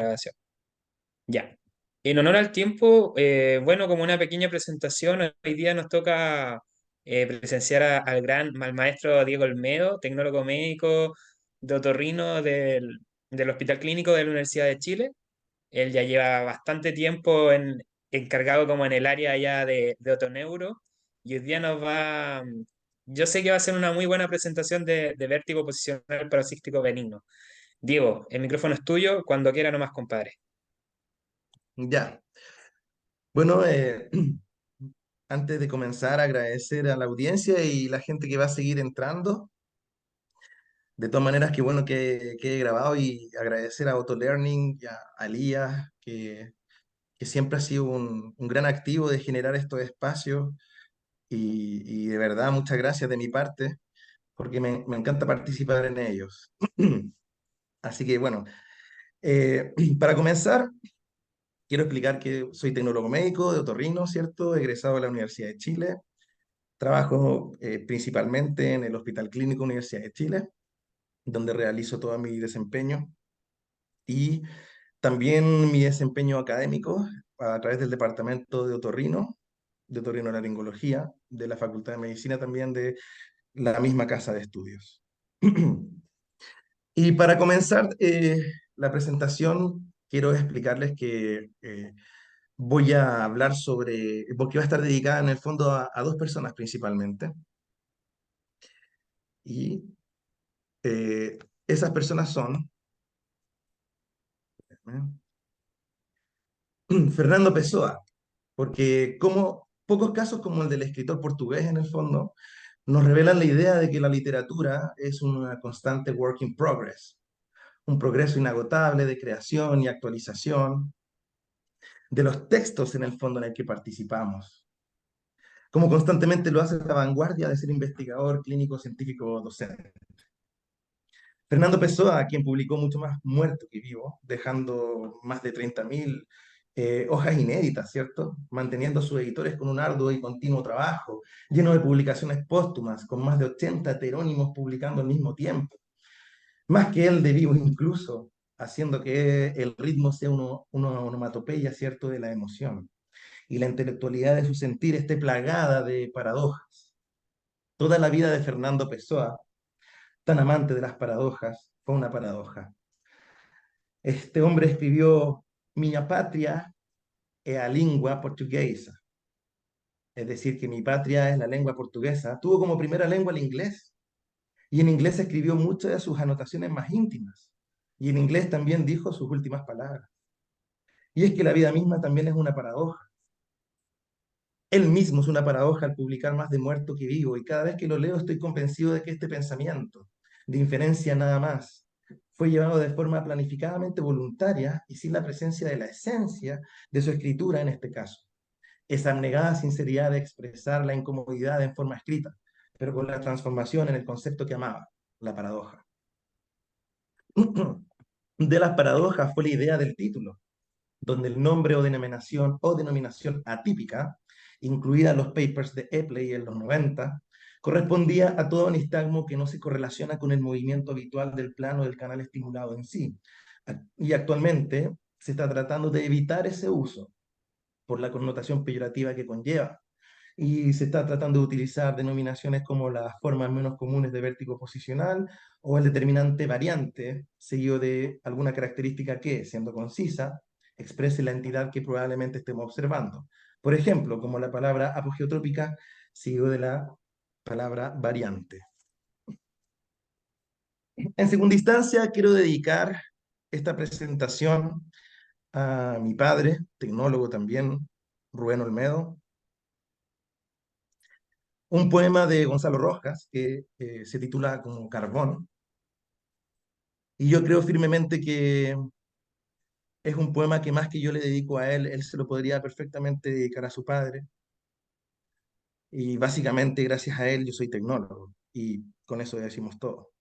grabación. Ya. En honor al tiempo, bueno, como una pequeña presentación, hoy día nos toca presenciar al al maestro Diego Olmedo, tecnólogo médico de otorrino del Hospital Clínico de la Universidad de Chile. Él ya lleva bastante tiempo encargado como en el área allá de otoneuro y hoy día yo sé que va a ser una muy buena presentación de vértigo posicional paroxístico benigno. Diego, el micrófono es tuyo, cuando quiera nomás, compadre. Ya, bueno, antes de comenzar, agradecer a la audiencia y la gente que va a seguir entrando. De todas maneras, qué bueno que he grabado y agradecer a AutoLearning y a Elías, que siempre ha sido un gran activo de generar estos espacios y de verdad muchas gracias de mi parte, porque me encanta participar en ellos. Así que bueno, para comenzar, quiero explicar que soy tecnólogo médico de otorrino, ¿cierto? Egresado de la Universidad de Chile. Trabajo principalmente en el Hospital Clínico Universidad de Chile, donde realizo todo mi desempeño y también mi desempeño académico a través del Departamento de Otorrinolaringología, de la Facultad de Medicina también de la misma casa de estudios. Y para comenzar la presentación, quiero explicarles que voy a hablar sobre, porque va a estar dedicada en el fondo a dos personas principalmente. Y eh, esas personas son Fernando Pessoa, porque como pocos casos como el del escritor portugués en el fondo, nos revelan la idea de que la literatura es una constante work in progress, un progreso inagotable de creación y actualización de los textos en el fondo en el que participamos, como constantemente lo hace la vanguardia de ser investigador, clínico, científico, docente. Fernando Pessoa, quien publicó mucho más muerto que vivo, dejando más de 30.000 hojas inéditas, ¿cierto? Manteniendo a sus editores con un arduo y continuo trabajo, lleno de publicaciones póstumas, con más de 80 heterónimos publicando al mismo tiempo. Más que él de vivo incluso, haciendo que el ritmo sea una onomatopeya, ¿cierto?, de la emoción. Y la intelectualidad de su sentir esté plagada de paradojas. Toda la vida de Fernando Pessoa, tan amante de las paradojas, fue una paradoja. Este hombre escribió Minha patria é a língua portuguesa, es decir, que mi patria es la lengua portuguesa. Tuvo como primera lengua el inglés y en inglés escribió muchas de sus anotaciones más íntimas y en inglés también dijo sus últimas palabras. Y es que la vida misma también es una paradoja. Él mismo es una paradoja al publicar más de muerto que vivo y cada vez que lo leo estoy convencido de que este pensamiento, de inferencia nada más, fue llevado de forma planificadamente voluntaria y sin la presencia de la esencia de su escritura en este caso. Esa abnegada sinceridad de expresar la incomodidad en forma escrita, pero con la transformación en el concepto que amaba, la paradoja. De las paradojas fue la idea del título, donde el nombre o denominación atípica, incluida en los papers de Epley en los 90, correspondía a todo nistagmo que no se correlaciona con el movimiento habitual del plano del canal estimulado en sí. Y actualmente se está tratando de evitar ese uso por la connotación peyorativa que conlleva. Y se está tratando de utilizar denominaciones como las formas menos comunes de vértigo posicional o el determinante variante, seguido de alguna característica que, siendo concisa, exprese la entidad que probablemente estemos observando. Por ejemplo, como la palabra apogeotrópica, seguido de la palabra variante. En segunda instancia, quiero dedicar esta presentación a mi padre, tecnólogo también, Rubén Olmedo, un poema de Gonzalo Rojas que se titula como Carbón. Y yo creo firmemente que es un poema que más que yo le dedico a él, él se lo podría perfectamente dedicar a su padre. Y básicamente gracias a él yo soy tecnólogo. Y con eso decimos todo.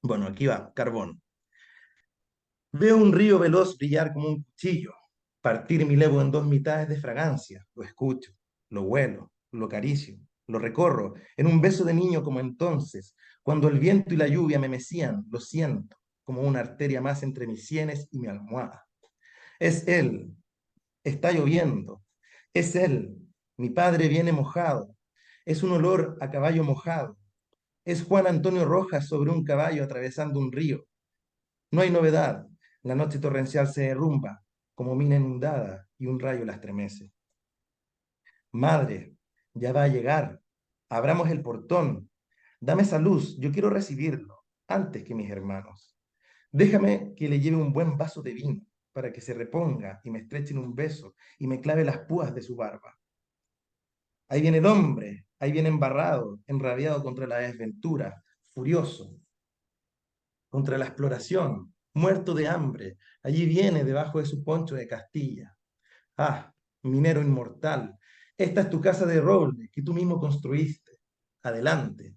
Bueno, aquí va, Carbón. Veo un río veloz brillar como un cuchillo, partir mi levo en dos mitades de fragancia. Lo escucho, lo huelo, lo acaricio, lo recorro, en un beso de niño como entonces, cuando el viento y la lluvia me mecían, lo siento, como una arteria más entre mis sienes y mi almohada. Es él, está lloviendo. Es él, mi padre viene mojado. Es un olor a caballo mojado. Es Juan Antonio Rojas sobre un caballo atravesando un río. No hay novedad. La noche torrencial se derrumba como mina inundada y un rayo la estremece. Madre, ya va a llegar. Abramos el portón. Dame esa luz, yo quiero recibirlo antes que mis hermanos. Déjame que le lleve un buen vaso de vino para que se reponga y me estreche en un beso y me clave las púas de su barba. Ahí viene el hombre, ahí viene embarrado, enrabiado contra la desventura, furioso, contra la exploración, muerto de hambre. Allí viene debajo de su poncho de Castilla. Ah, minero inmortal, esta es tu casa de roble que tú mismo construiste. Adelante.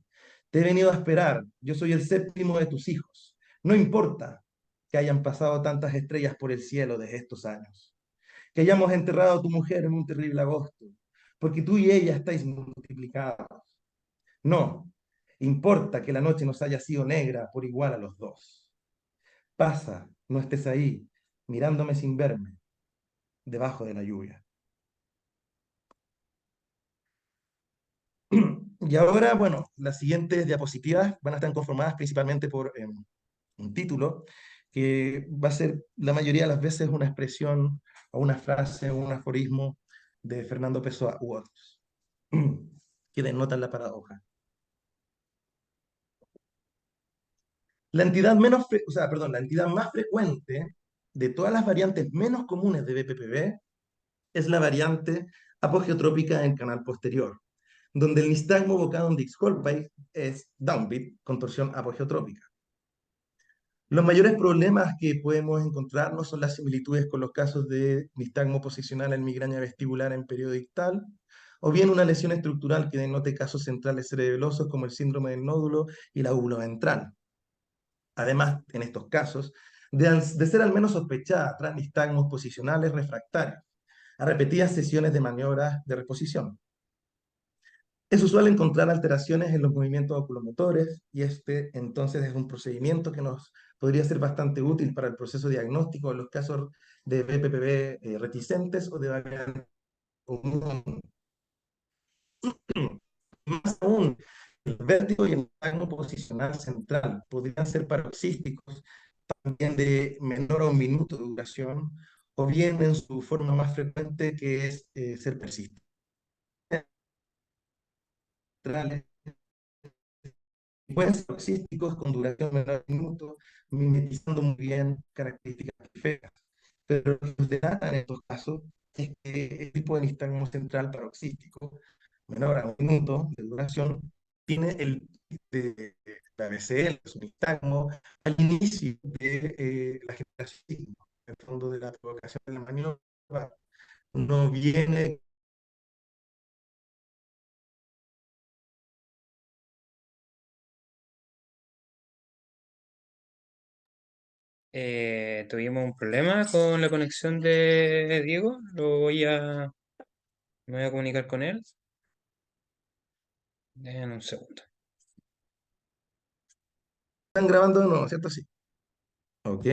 Te he venido a esperar. Yo soy el séptimo de tus hijos. No importa que hayan pasado tantas estrellas por el cielo desde estos años, que hayamos enterrado a tu mujer en un terrible agosto, porque tú y ella estáis multiplicados. No, importa que la noche nos haya sido negra por igual a los dos. Pasa, no estés ahí, mirándome sin verme, debajo de la lluvia. Y ahora, bueno, las siguientes diapositivas van a estar conformadas principalmente por un título, que va a ser la mayoría de las veces una expresión o una frase o un aforismo de Fernando Pessoa u otros, que denotan la paradoja. La entidad la entidad más frecuente de todas las variantes menos comunes de BPPB es la variante apogeotrópica en canal posterior, donde el nistagmo Bocadon Dix-Holbein es downbeat, contorsión apogeotrópica. Los mayores problemas que podemos encontrar no son las similitudes con los casos de nistagmo posicional en migraña vestibular en periodo ictal, o bien una lesión estructural que denote casos centrales cerebelosos como el síndrome del nódulo y la úvula ventral. Además, en estos casos, de ser al menos sospechada tras nistagmos posicionales refractarios a repetidas sesiones de maniobras de reposición. Es usual encontrar alteraciones en los movimientos oculomotores y este entonces es un procedimiento que nos podría ser bastante útil para el proceso diagnóstico en los casos de BPPB reticentes o de variante común. Más aún, el vértigo y el nistagmo posicional central podrían ser paroxísticos, también de menor a un minuto de duración, o bien en su forma más frecuente que es ser persistente pueden ser toxísticos con duración menor de un minuto, mimetizando muy bien características feas. Pero lo que delata en estos casos es que el tipo de nistagmo central paroxístico, menor a un minuto de duración, tiene de la BCL, su nistagmo, al inicio de la generación, en el fondo de la provocación de la maniobra, no viene. Tuvimos un problema con la conexión de Diego. Me voy a comunicar con él. En un segundo. Están grabando de nuevo, ¿cierto? Sí. Ok.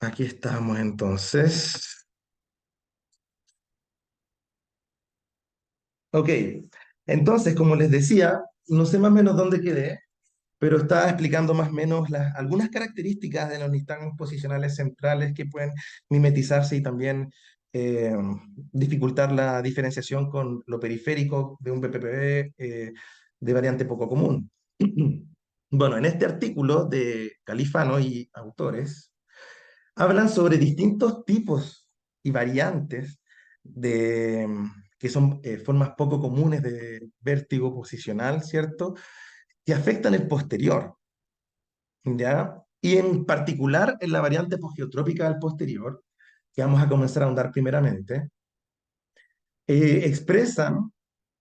Aquí estamos entonces. Ok, entonces, como les decía, no sé más o menos dónde quedé, pero estaba explicando más o menos algunas características de los nistagmos posicionales centrales que pueden mimetizarse y también eh, dificultar la diferenciación con lo periférico de un BPPB de variante poco común. Bueno, en este artículo de Califano y autores, hablan sobre distintos tipos y variantes de, que son formas poco comunes de vértigo posicional, ¿cierto? Que afectan el posterior, ¿ya? Y en particular en la variante pogiotrópica del posterior, que vamos a comenzar a ahondar primeramente, expresan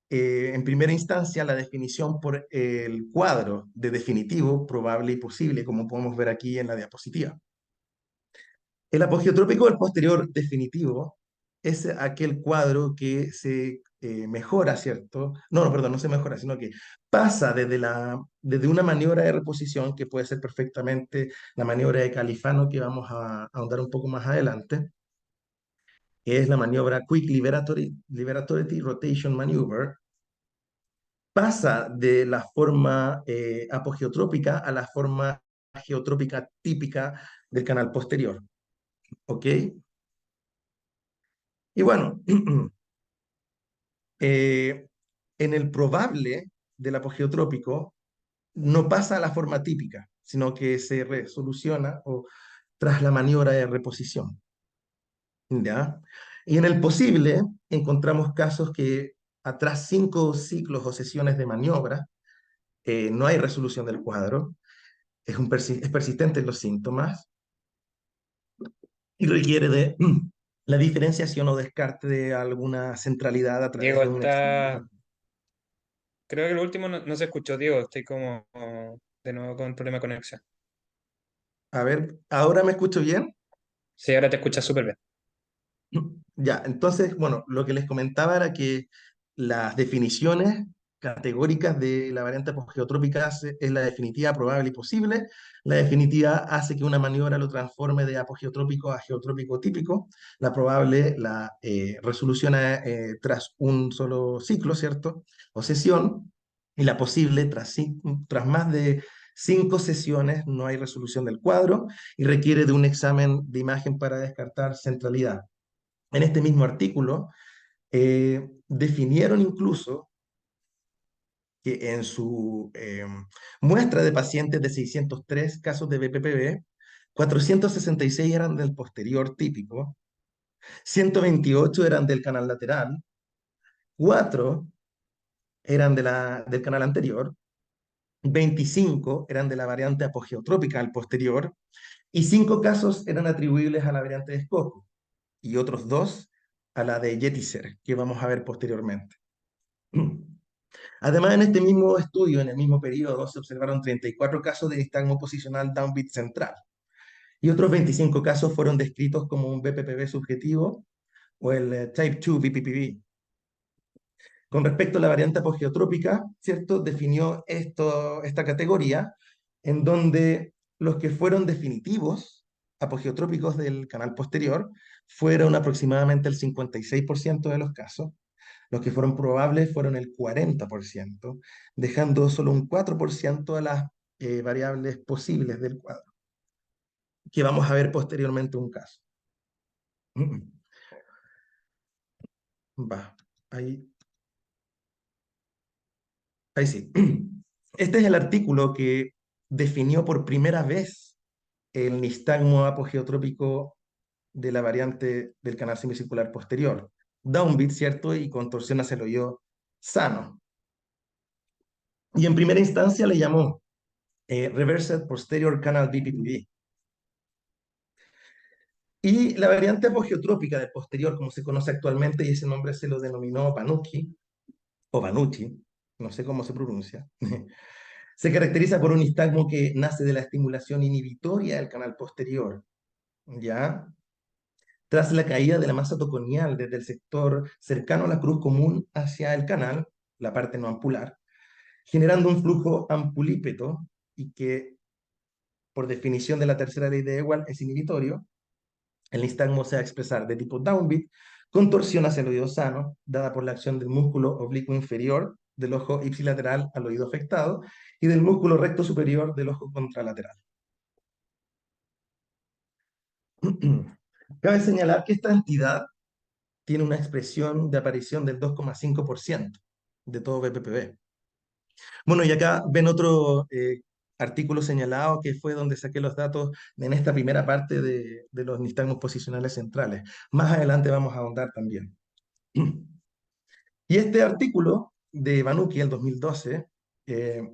en primera instancia la definición por el cuadro de definitivo, probable y posible, como podemos ver aquí en la diapositiva. El apogeotrópico del posterior definitivo es aquel cuadro que se mejora, ¿cierto? No, no, perdón, no se mejora, sino que pasa desde una maniobra de reposición, que puede ser perfectamente la maniobra de Califano, que vamos a ahondar un poco más adelante, que es la maniobra Quick Liberatory Rotation Maneuver, pasa de la forma apogeotrópica a la forma geotrópica típica del canal posterior, ¿ok? Y bueno, eh, en el probable del apogeotrópico no pasa a la forma típica, sino que se resoluciona o tras la maniobra de reposición, ¿ya? Y en el posible encontramos casos que atrás 5 ciclos o sesiones de maniobra no hay resolución del cuadro, es persistente en los síntomas y requiere de la diferenciación o descarte de alguna centralidad a través Diego de un examen. está, creo que lo último no se escuchó, Diego, estoy como de nuevo con problema de conexión. A ver, ¿ahora me escucho bien? Sí, ahora te escuchas súper bien. Ya, entonces, bueno, lo que les comentaba era que las definiciones categóricas de la variante apogeotrópica es la definitiva probable y posible. La definitiva hace que una maniobra lo transforme de apogeotrópico a geotrópico típico. La probable la resoluciona tras un solo ciclo, ¿cierto? O sesión. Y la posible, tras más de 5 sesiones, no hay resolución del cuadro y requiere de un examen de imagen para descartar centralidad. En este mismo artículo, definieron incluso que en su muestra de pacientes de 603 casos de BPPV, 466 eran del posterior típico, 128 eran del canal lateral, 4 eran del canal anterior, 25 eran de la variante apogeotrópica al posterior, y 5 casos eran atribuibles a la variante de Scopus, y otros 2 a la de Jetiser, que vamos a ver posteriormente. Además, en este mismo estudio, en el mismo periodo, se observaron 34 casos de nistagmo posicional downbeat central y otros 25 casos fueron descritos como un BPPV subjetivo o el Type 2 BPPV. Con respecto a la variante apogeotrópica, ¿cierto? Definió esta categoría en donde los que fueron definitivos apogeotrópicos del canal posterior fueron aproximadamente el 56% de los casos. Los que fueron probables fueron el 40%, dejando solo un 4% a las variables posibles del cuadro, que vamos a ver posteriormente un caso. Va, ahí, ahí sí. Este es el artículo que definió por primera vez el nistagmo apogeotrópico de la variante del canal semicircular posterior. Downbeat, ¿cierto? Y contorsión hacia el hoyo sano. Y en primera instancia le llamó Reversed Posterior Canal BPPV. Y la variante apogeotrópica del posterior, como se conoce actualmente, y ese nombre se lo denominó Vanucci, o Vanucci, no sé cómo se pronuncia, se caracteriza por un nistagmo que nace de la estimulación inhibitoria del canal posterior, ¿ya? Tras la caída de la masa toconial desde el sector cercano a la cruz común hacia el canal, la parte no ampular, generando un flujo ampulípeto y que, por definición de la tercera ley de Ewald, es inhibitorio. El nistagmo se va a expresar de tipo downbeat, con torsión hacia el oído sano, dada por la acción del músculo oblicuo inferior del ojo ipsilateral al oído afectado y del músculo recto superior del ojo contralateral. Cabe señalar que esta entidad tiene una expresión de aparición del 2,5% de todo BPPV. Bueno, y acá ven otro artículo señalado que fue donde saqué los datos en esta primera parte de los nistagmos posicionales centrales. Más adelante vamos a ahondar también. Y este artículo de Vanucci, el 2012,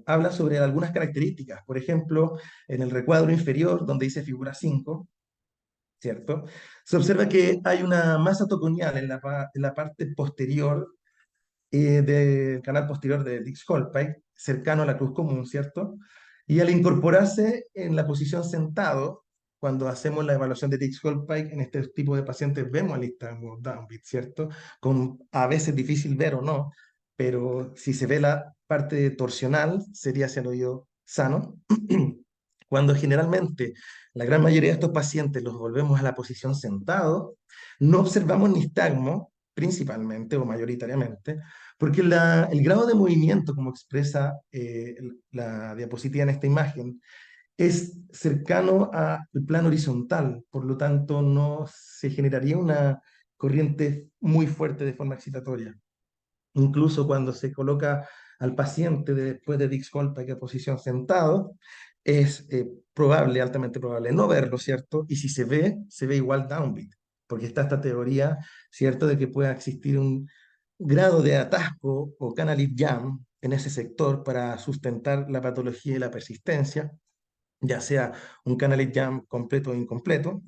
habla sobre algunas características. Por ejemplo, en el recuadro inferior, donde dice figura 5, ¿cierto? Se observa que hay una masa toconial en la parte posterior del canal posterior de Dix-Holpike, cercano a la cruz común, ¿cierto? Y al incorporarse en la posición sentado, cuando hacemos la evaluación de Dix-Hallpike en este tipo de pacientes vemos el nistagmo downbeat, ¿cierto? Con a veces difícil ver o no, pero si se ve la parte torsional sería hacia el oído sano. Cuando generalmente la gran mayoría de estos pacientes los volvemos a la posición sentado, no observamos nistagmo principalmente o mayoritariamente, porque el grado de movimiento, como expresa la diapositiva en esta imagen, es cercano al plano horizontal, por lo tanto no se generaría una corriente muy fuerte de forma excitatoria. Incluso cuando se coloca al paciente después de Dix-Hallpike a posición sentado, es probable, altamente probable, no verlo, ¿cierto? Y si se ve igual downbeat, porque está esta teoría, ¿cierto?, de que pueda existir un grado de atasco o canalid jam en ese sector para sustentar la patología y la persistencia, ya sea un canalid jam completo o incompleto.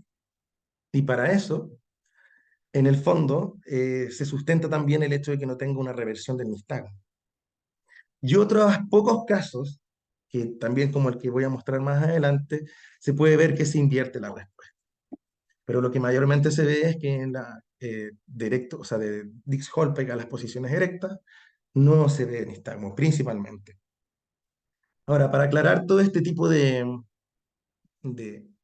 Y para eso, en el fondo, se sustenta también el hecho de que no tenga una reversión del nistagmo. Y otros pocos casos, que también como el que voy a mostrar más adelante, se puede ver que se invierte la respuesta. Pero lo que mayormente se ve es que en la directo, o sea, de Dix-Hallpike a las posiciones erectas, no se ve nistagmo, principalmente. Ahora, para aclarar todo este tipo de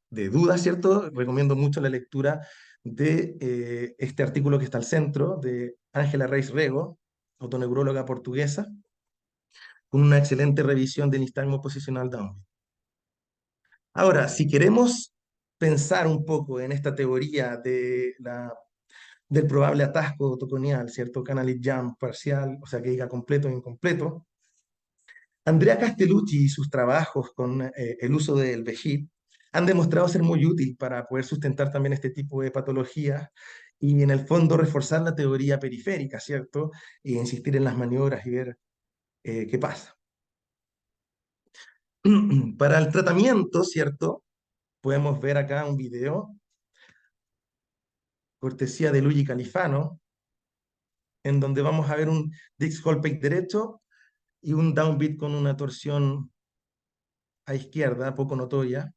dudas, ¿cierto? Recomiendo mucho la lectura de este artículo que está al centro, de Ángela Reis Rego, otoneuróloga portuguesa, con una excelente revisión del nistagmo posicional downbeat. Ahora, si queremos pensar un poco en esta teoría del probable atasco toconial, ¿cierto? Canalid jam parcial, o sea, que diga completo o incompleto, Andrea Castellucci y sus trabajos con el uso del VEGIP han demostrado ser muy útil para poder sustentar también este tipo de patologías y en el fondo reforzar la teoría periférica, ¿cierto? E insistir en las maniobras y ver qué pasa. Para el tratamiento, ¿cierto? Podemos ver acá un video, cortesía de Luigi Califano, en donde vamos a ver un Dix-Hallpike derecho y un downbeat con una torsión a izquierda, poco notoria.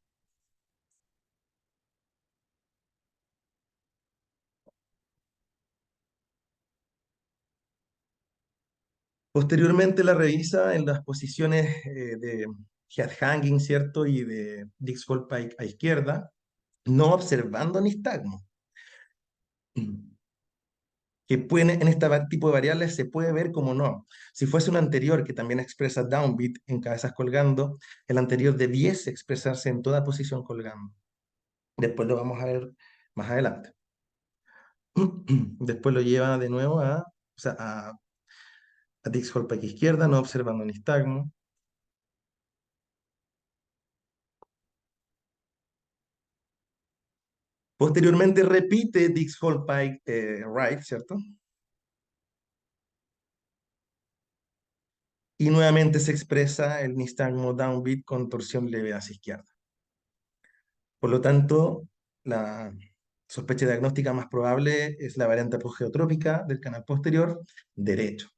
Posteriormente la revisa en las posiciones de head hanging, ¿cierto? Y de Dix-Hallpike a izquierda, no observando nistagmo. Que pueden, en este tipo de variables se puede ver como no. Si fuese un anterior que también expresa downbeat en cabezas colgando, el anterior debiese expresarse en toda posición colgando. Después lo vamos a ver más adelante. Después lo lleva de nuevo o sea, a Dix-Hallpike izquierda, no observando nistagmo. Posteriormente repite Dix-Hallpike right, ¿cierto? Y nuevamente se expresa el nistagmo downbeat con torsión leve hacia izquierda. Por lo tanto, la sospecha diagnóstica más probable es la variante apogeotrópica del canal posterior derecho.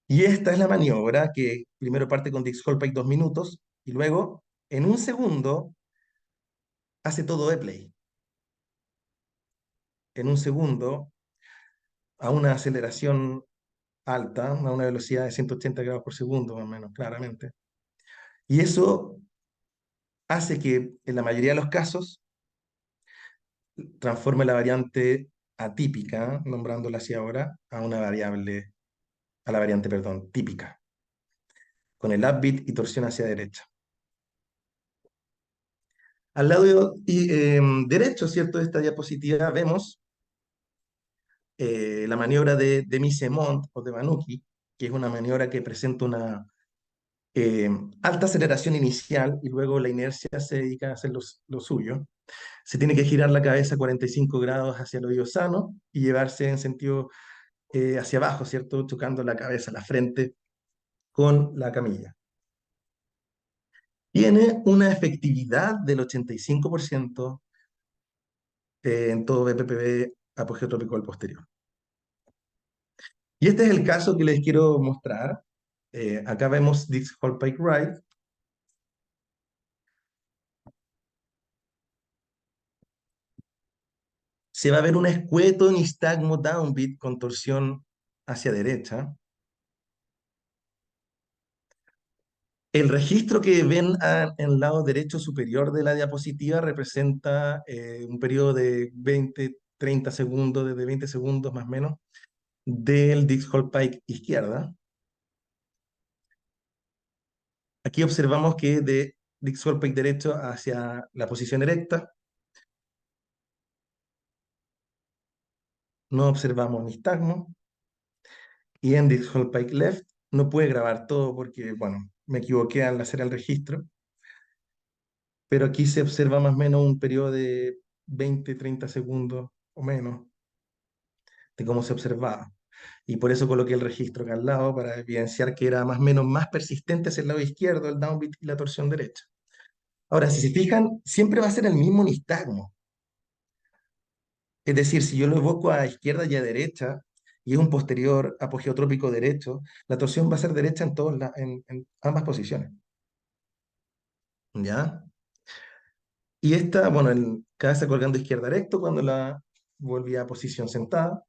Y esta es la maniobra que primero parte con Dix-Hallpike 2 minutos y luego, en un segundo, hace todo de play. En un segundo, a una aceleración alta, a una velocidad de 180 grados por segundo, más o menos, claramente. Y eso hace que, en la mayoría de los casos, transforme la variante atípica, nombrándola así ahora, a una variable, a la variante, perdón, típica, con el upbeat y torsión hacia derecha. Al lado derecho, ¿cierto?, de esta diapositiva vemos la maniobra de Mise-Mont o de Manucchi, que es una maniobra que presenta una alta aceleración inicial y luego la inercia se dedica a hacer lo suyo. Se tiene que girar la cabeza 45 grados hacia el oído sano y llevarse en sentido hacia abajo, ¿cierto? Chocando la cabeza, la frente con la camilla. Tiene una efectividad del 85% en todo BPPV apogeotrópico al posterior. Y este es el caso que les quiero mostrar. Acá vemos Dix-Hallpike right. se va a ver un escueto nistagmo downbeat con torsión hacia derecha. El registro que ven en el lado derecho superior de la diapositiva representa un periodo de 20, 30 segundos, desde 20 segundos más o menos, del Dix-Hall Pike izquierda. Aquí observamos que de Dix-Hall Pike derecho hacia la posición erecta no observamos nistagmo, y en Dix-Hall Pike left no pude grabar todo porque, bueno, me equivoqué al hacer el registro, pero aquí se observa más o menos un periodo de 20, 30 segundos o menos de cómo se observaba. Y por eso coloqué el registro acá al lado para evidenciar que era más o menos más persistente hacia el lado izquierdo, el downbeat y la torsión derecha. Ahora, si se fijan, siempre va a ser el mismo nistagmo. Es decir, si yo lo evoco a izquierda y a derecha, y es un posterior apogeotrópico derecho, la torsión va a ser derecha en ambas posiciones. ¿Ya? Y esta, bueno, cabeza colgando izquierda recto cuando la volví a posición sentada.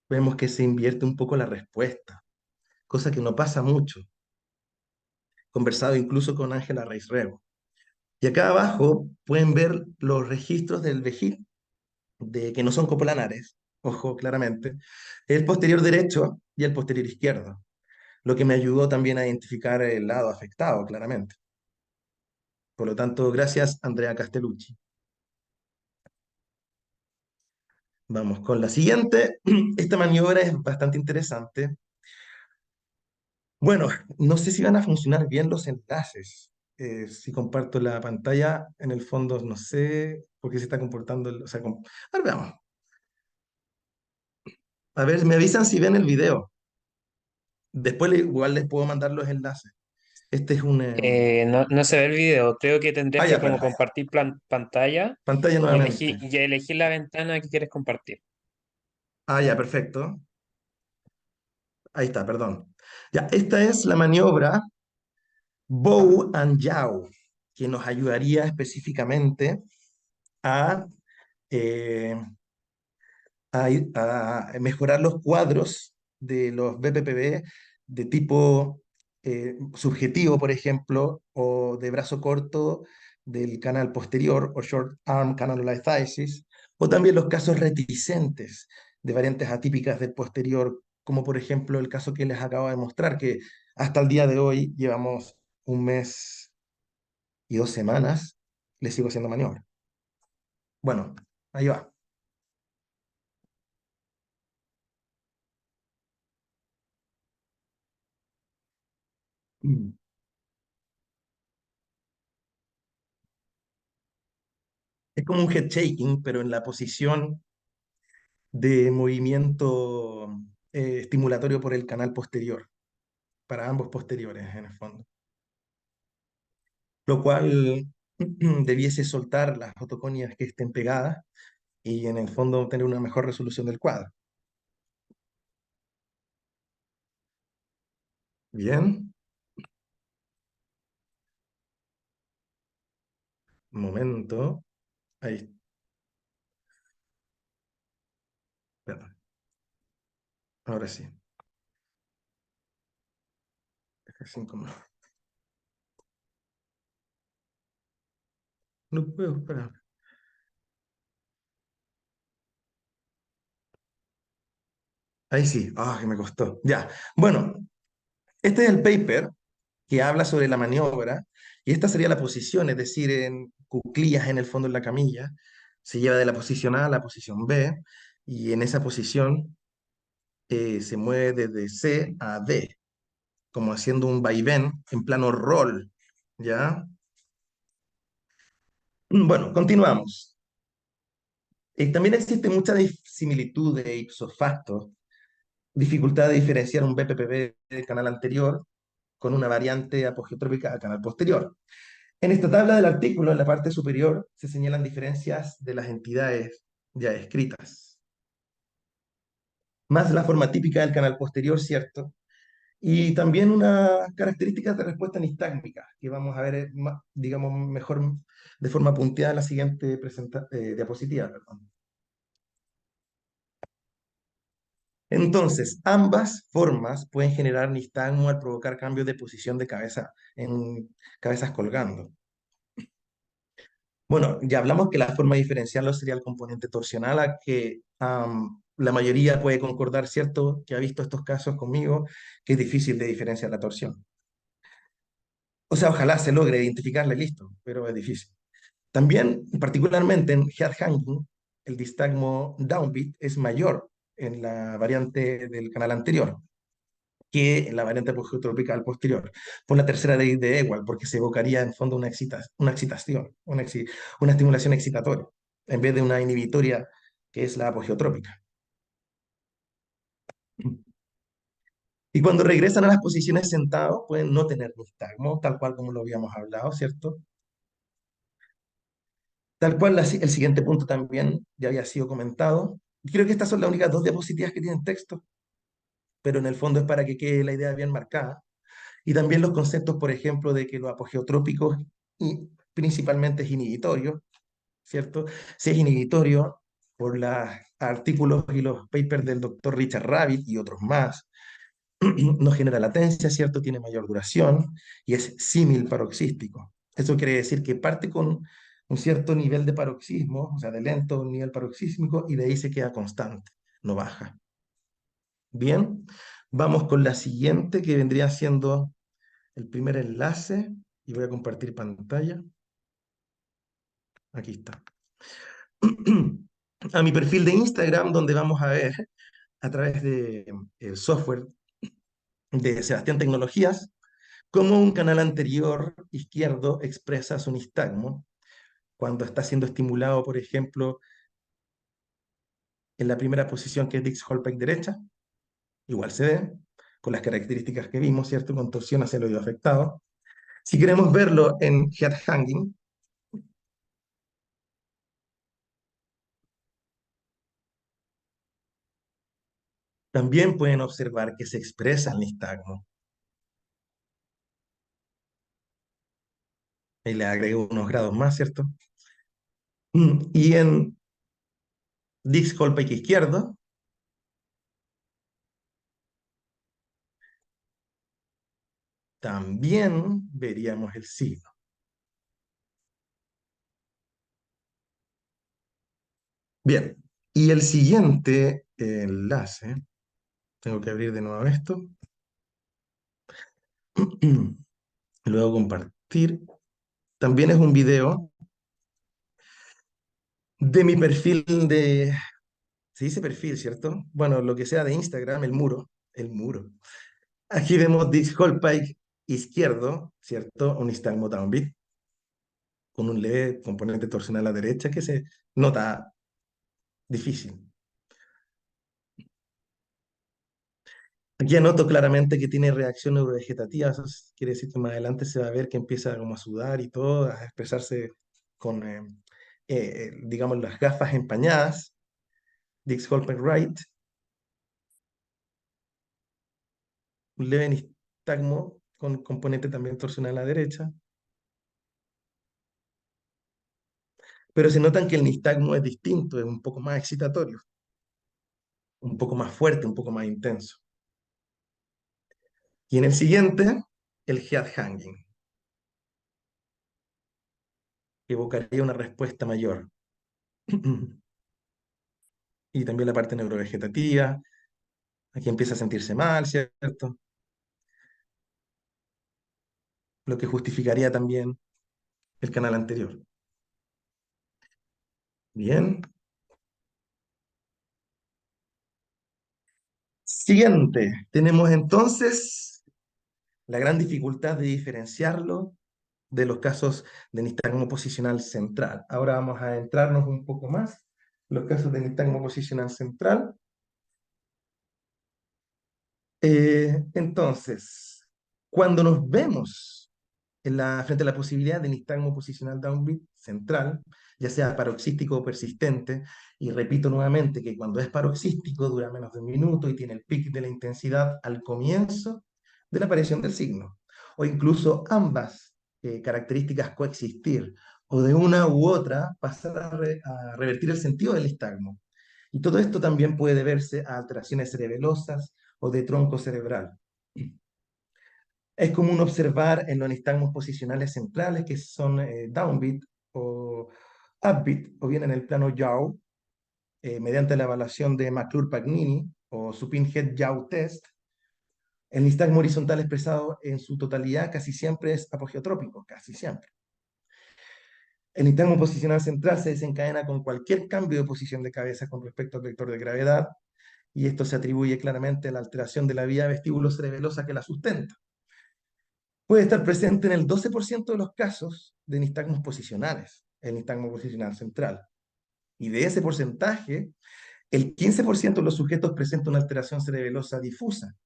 Vemos que se invierte un poco la respuesta, cosa que no pasa mucho. Conversado incluso con Ángela Reis Rego. Y acá abajo pueden ver los registros del vejiga, que no son copolanares, ojo, claramente, el posterior derecho y el posterior izquierdo, lo que me ayudó también a identificar el lado afectado, claramente. Por lo tanto, gracias, Andrea Castellucci. Vamos con la siguiente. Esta maniobra es bastante interesante. Bueno, no sé si van a funcionar bien los enlaces. Si comparto la pantalla, en el fondo no sé por qué se está comportando. O sea, a ver, veamos. A ver, me avisan si ven el video. Después igual les puedo mandar los enlaces. Este es un... No, no se ve el video. Creo que tendrías ya, que como espera. compartir pantalla Pantalla nuevamente. y elegir la ventana que quieres compartir. Ya, perfecto. Ahí está, perdón. Ya, esta es la maniobra Bow and Yaw, que nos ayudaría específicamente a eh, a mejorar los cuadros de los BPPB de tipo subjetivo, por ejemplo, o de brazo corto del canal posterior o short arm canalolithiasis, o también los casos reticentes de variantes atípicas del posterior, como por ejemplo el caso que les acabo de mostrar, que hasta el día de hoy llevamos un mes y 2 semanas, le sigo haciendo maniobra. Bueno, ahí va. Mm. Es como un head shaking, pero en la posición de movimiento estimulatorio por el canal posterior, para ambos posteriores en el fondo. Lo cual debiese soltar las fotoconias que estén pegadas y en el fondo obtener una mejor resolución del cuadro. Bien, un momento. Ahí, perdón. Ahora sí. Así como- No puedo esperar. Ahí sí. Que me costó. Ya. Bueno, este es el paper que habla sobre la maniobra, y esta sería la posición, es decir, en cuclillas en el fondo en la camilla, se lleva de la posición A a la posición B, y en esa posición se mueve desde C a D, como haciendo un vaivén en plano roll, ¿ya? Bueno, continuamos. También existe mucha similitud de ipso facto, dificultad de diferenciar un BPPB del canal anterior con una variante apogeotrópica al canal posterior. En esta tabla del artículo, en la parte superior, se señalan diferencias de las entidades ya escritas, más la forma típica del canal posterior, ¿cierto? Y también unas características de respuesta nistagmica, que vamos a ver, digamos, mejor de forma punteada en la siguiente diapositiva. Perdón. Entonces, ambas formas pueden generar nistagmo al provocar cambios de posición de cabeza en cabezas colgando. Bueno, ya hablamos que la forma de diferenciarlo sería el componente torsional, a que la mayoría puede concordar, ¿cierto?, que ha visto estos casos conmigo, que es difícil de diferenciar la torsión. O sea, ojalá se logre identificarla y listo, pero es difícil. También, particularmente en head hanging, el distagmo downbeat es mayor en la variante del canal anterior que en la variante apogeo-tropical posterior, por la tercera de Ewald, porque se evocaría en fondo una excitación, una estimulación excitatoria, en vez de una inhibitoria que es la apogeotrópica. Y cuando regresan a las posiciones sentados, pueden no tener nistagmo, tal cual como lo habíamos hablado, ¿cierto? Tal cual el siguiente punto también ya había sido comentado. Creo que estas son las únicas dos diapositivas que tienen texto, pero en el fondo es para que quede la idea bien marcada. Y también los conceptos, por ejemplo, de que los apogeotrópicos y principalmente es inhibitorio, ¿cierto? Si es inhibitorio por los artículos y los papers del doctor Richard Rabbit y otros más, no genera latencia, ¿cierto? Tiene mayor duración y es símil paroxístico. Eso quiere decir que parte con un cierto nivel de paroxismo, o sea, de lento nivel paroxísmico, y de ahí se queda constante, no baja. Bien, vamos con la siguiente que vendría siendo el primer enlace y voy a compartir pantalla. Aquí está. A mi perfil de Instagram, donde vamos a ver a través de el software de Sebastián Tecnologías, cómo un canal anterior izquierdo expresa su nistagmo cuando está siendo estimulado, por ejemplo, en la primera posición que es Dix-Hallpike derecha, igual se ve, con las características que vimos, ¿cierto? Con torsión hacia el oído afectado. Si queremos verlo en head hanging, también pueden observar que se expresa el nistagmo. Ahí le agrego unos grados más, ¿cierto? Y en Dix-Hallpike izquierdo, también veríamos el signo. Bien, y el siguiente enlace, tengo que abrir de nuevo esto, luego compartir, también es un video de mi perfil de, se dice perfil, ¿cierto? Bueno, lo que sea de Instagram, el muro. Aquí vemos Dix-Hallpike izquierdo, ¿cierto? Un nistagmo downbeat, con un leve componente torsional a la derecha que se nota difícil. Aquí anoto claramente que tiene reacción neurovegetativa, eso quiere decir que más adelante se va a ver que empieza como a sudar y todo, a expresarse con, digamos, las gafas empañadas, Dix-Hallpike right, un leve nistagmo con componente también torsional a la derecha, pero se notan que el nistagmo es distinto, es un poco más excitatorio, un poco más fuerte, un poco más intenso. Y en el siguiente, el head hanging, que evocaría una respuesta mayor. Y también la parte neurovegetativa, aquí empieza a sentirse mal, ¿cierto? Lo que justificaría también el canal anterior. Bien. Siguiente, tenemos entonces la gran dificultad de diferenciarlo de los casos de nistagmo posicional central. Ahora vamos a entrarnos un poco más en los casos de nistagmo posicional central. Entonces, cuando nos vemos frente a la posibilidad de nistagmo posicional downbeat central, ya sea paroxístico o persistente, y repito nuevamente que cuando es paroxístico dura menos de un minuto y tiene el pic de la intensidad al comienzo, de la aparición del signo, o incluso ambas características coexistir, o de una u otra pasar a revertir el sentido del nistagmo. Y todo esto también puede deberse a alteraciones cerebelosas o de tronco cerebral. Es común observar en los nistagmos posicionales centrales, que son downbeat o upbeat, o bien en el plano yaw, mediante la evaluación de McClure-Pagnini o Supine Head-Yaw Test. El nistagmo horizontal expresado en su totalidad casi siempre es apogeotrópico, casi siempre. El nistagmo posicional central se desencadena con cualquier cambio de posición de cabeza con respecto al vector de gravedad, y esto se atribuye claramente a la alteración de la vía vestíbulo-cerebelosa que la sustenta. Puede estar presente en el 12% de los casos de nistagmos posicionales, el nistagmo posicional central. Y de ese porcentaje, el 15% de los sujetos presenta una alteración cerebelosa difusa,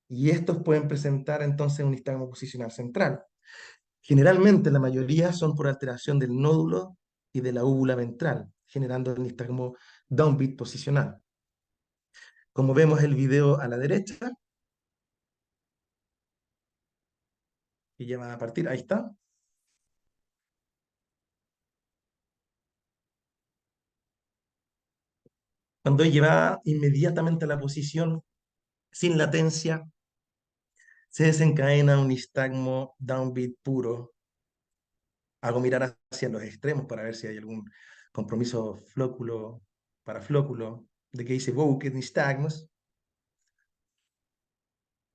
y estos pueden presentar entonces un nistagmo posicional central. Generalmente, la mayoría son por alteración del nódulo y de la úvula ventral, generando el nistagmo downbeat posicional. Como vemos el video a la derecha, y ya va a partir, ahí está. Cuando es llevada inmediatamente a la posición sin latencia, se desencadena un nistagmo downbeat puro. Hago mirar hacia los extremos para ver si hay algún compromiso flóculo para flóculo de que dice Bouquet nistagmus,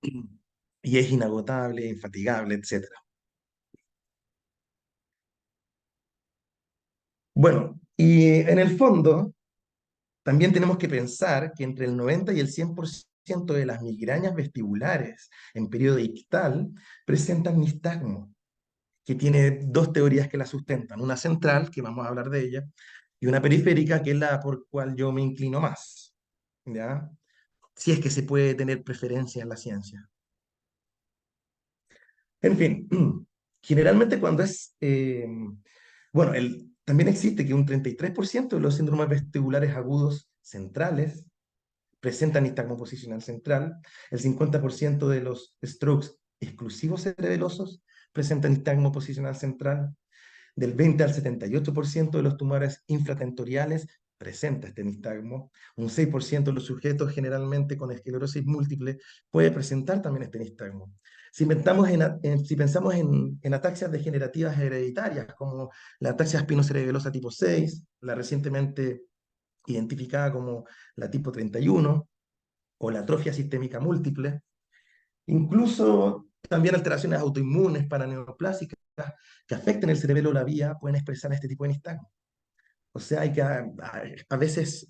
y es inagotable, infatigable, etc. Bueno, y en el fondo también tenemos que pensar que entre el 90 y el 100% de las migrañas vestibulares en periodo ictal presentan nistagmo, que tiene dos teorías que la sustentan, una central, que vamos a hablar de ella, y una periférica, que es la por cual yo me inclino más, ¿ya? Si es que se puede tener preferencia en la ciencia. En fin, generalmente cuando es, bueno, también existe que un 33% de los síndromes vestibulares agudos centrales presentan nistagmo posicional central, el 50% de los strokes exclusivos cerebelosos presentan nistagmo posicional central, del 20 al 78% de los tumores infratentoriales presenta este nistagmo, un 6% de los sujetos generalmente con esclerosis múltiple puede presentar también este nistagmo. Si pensamos en ataxias degenerativas hereditarias, como la ataxia espinocerebelosa tipo 6, la recientemente identificada como la tipo 31, o la atrofia sistémica múltiple, incluso también alteraciones autoinmunes paraneoplásicas que afecten el cerebelo o la vía pueden expresar este tipo de nistagmo. O sea, a veces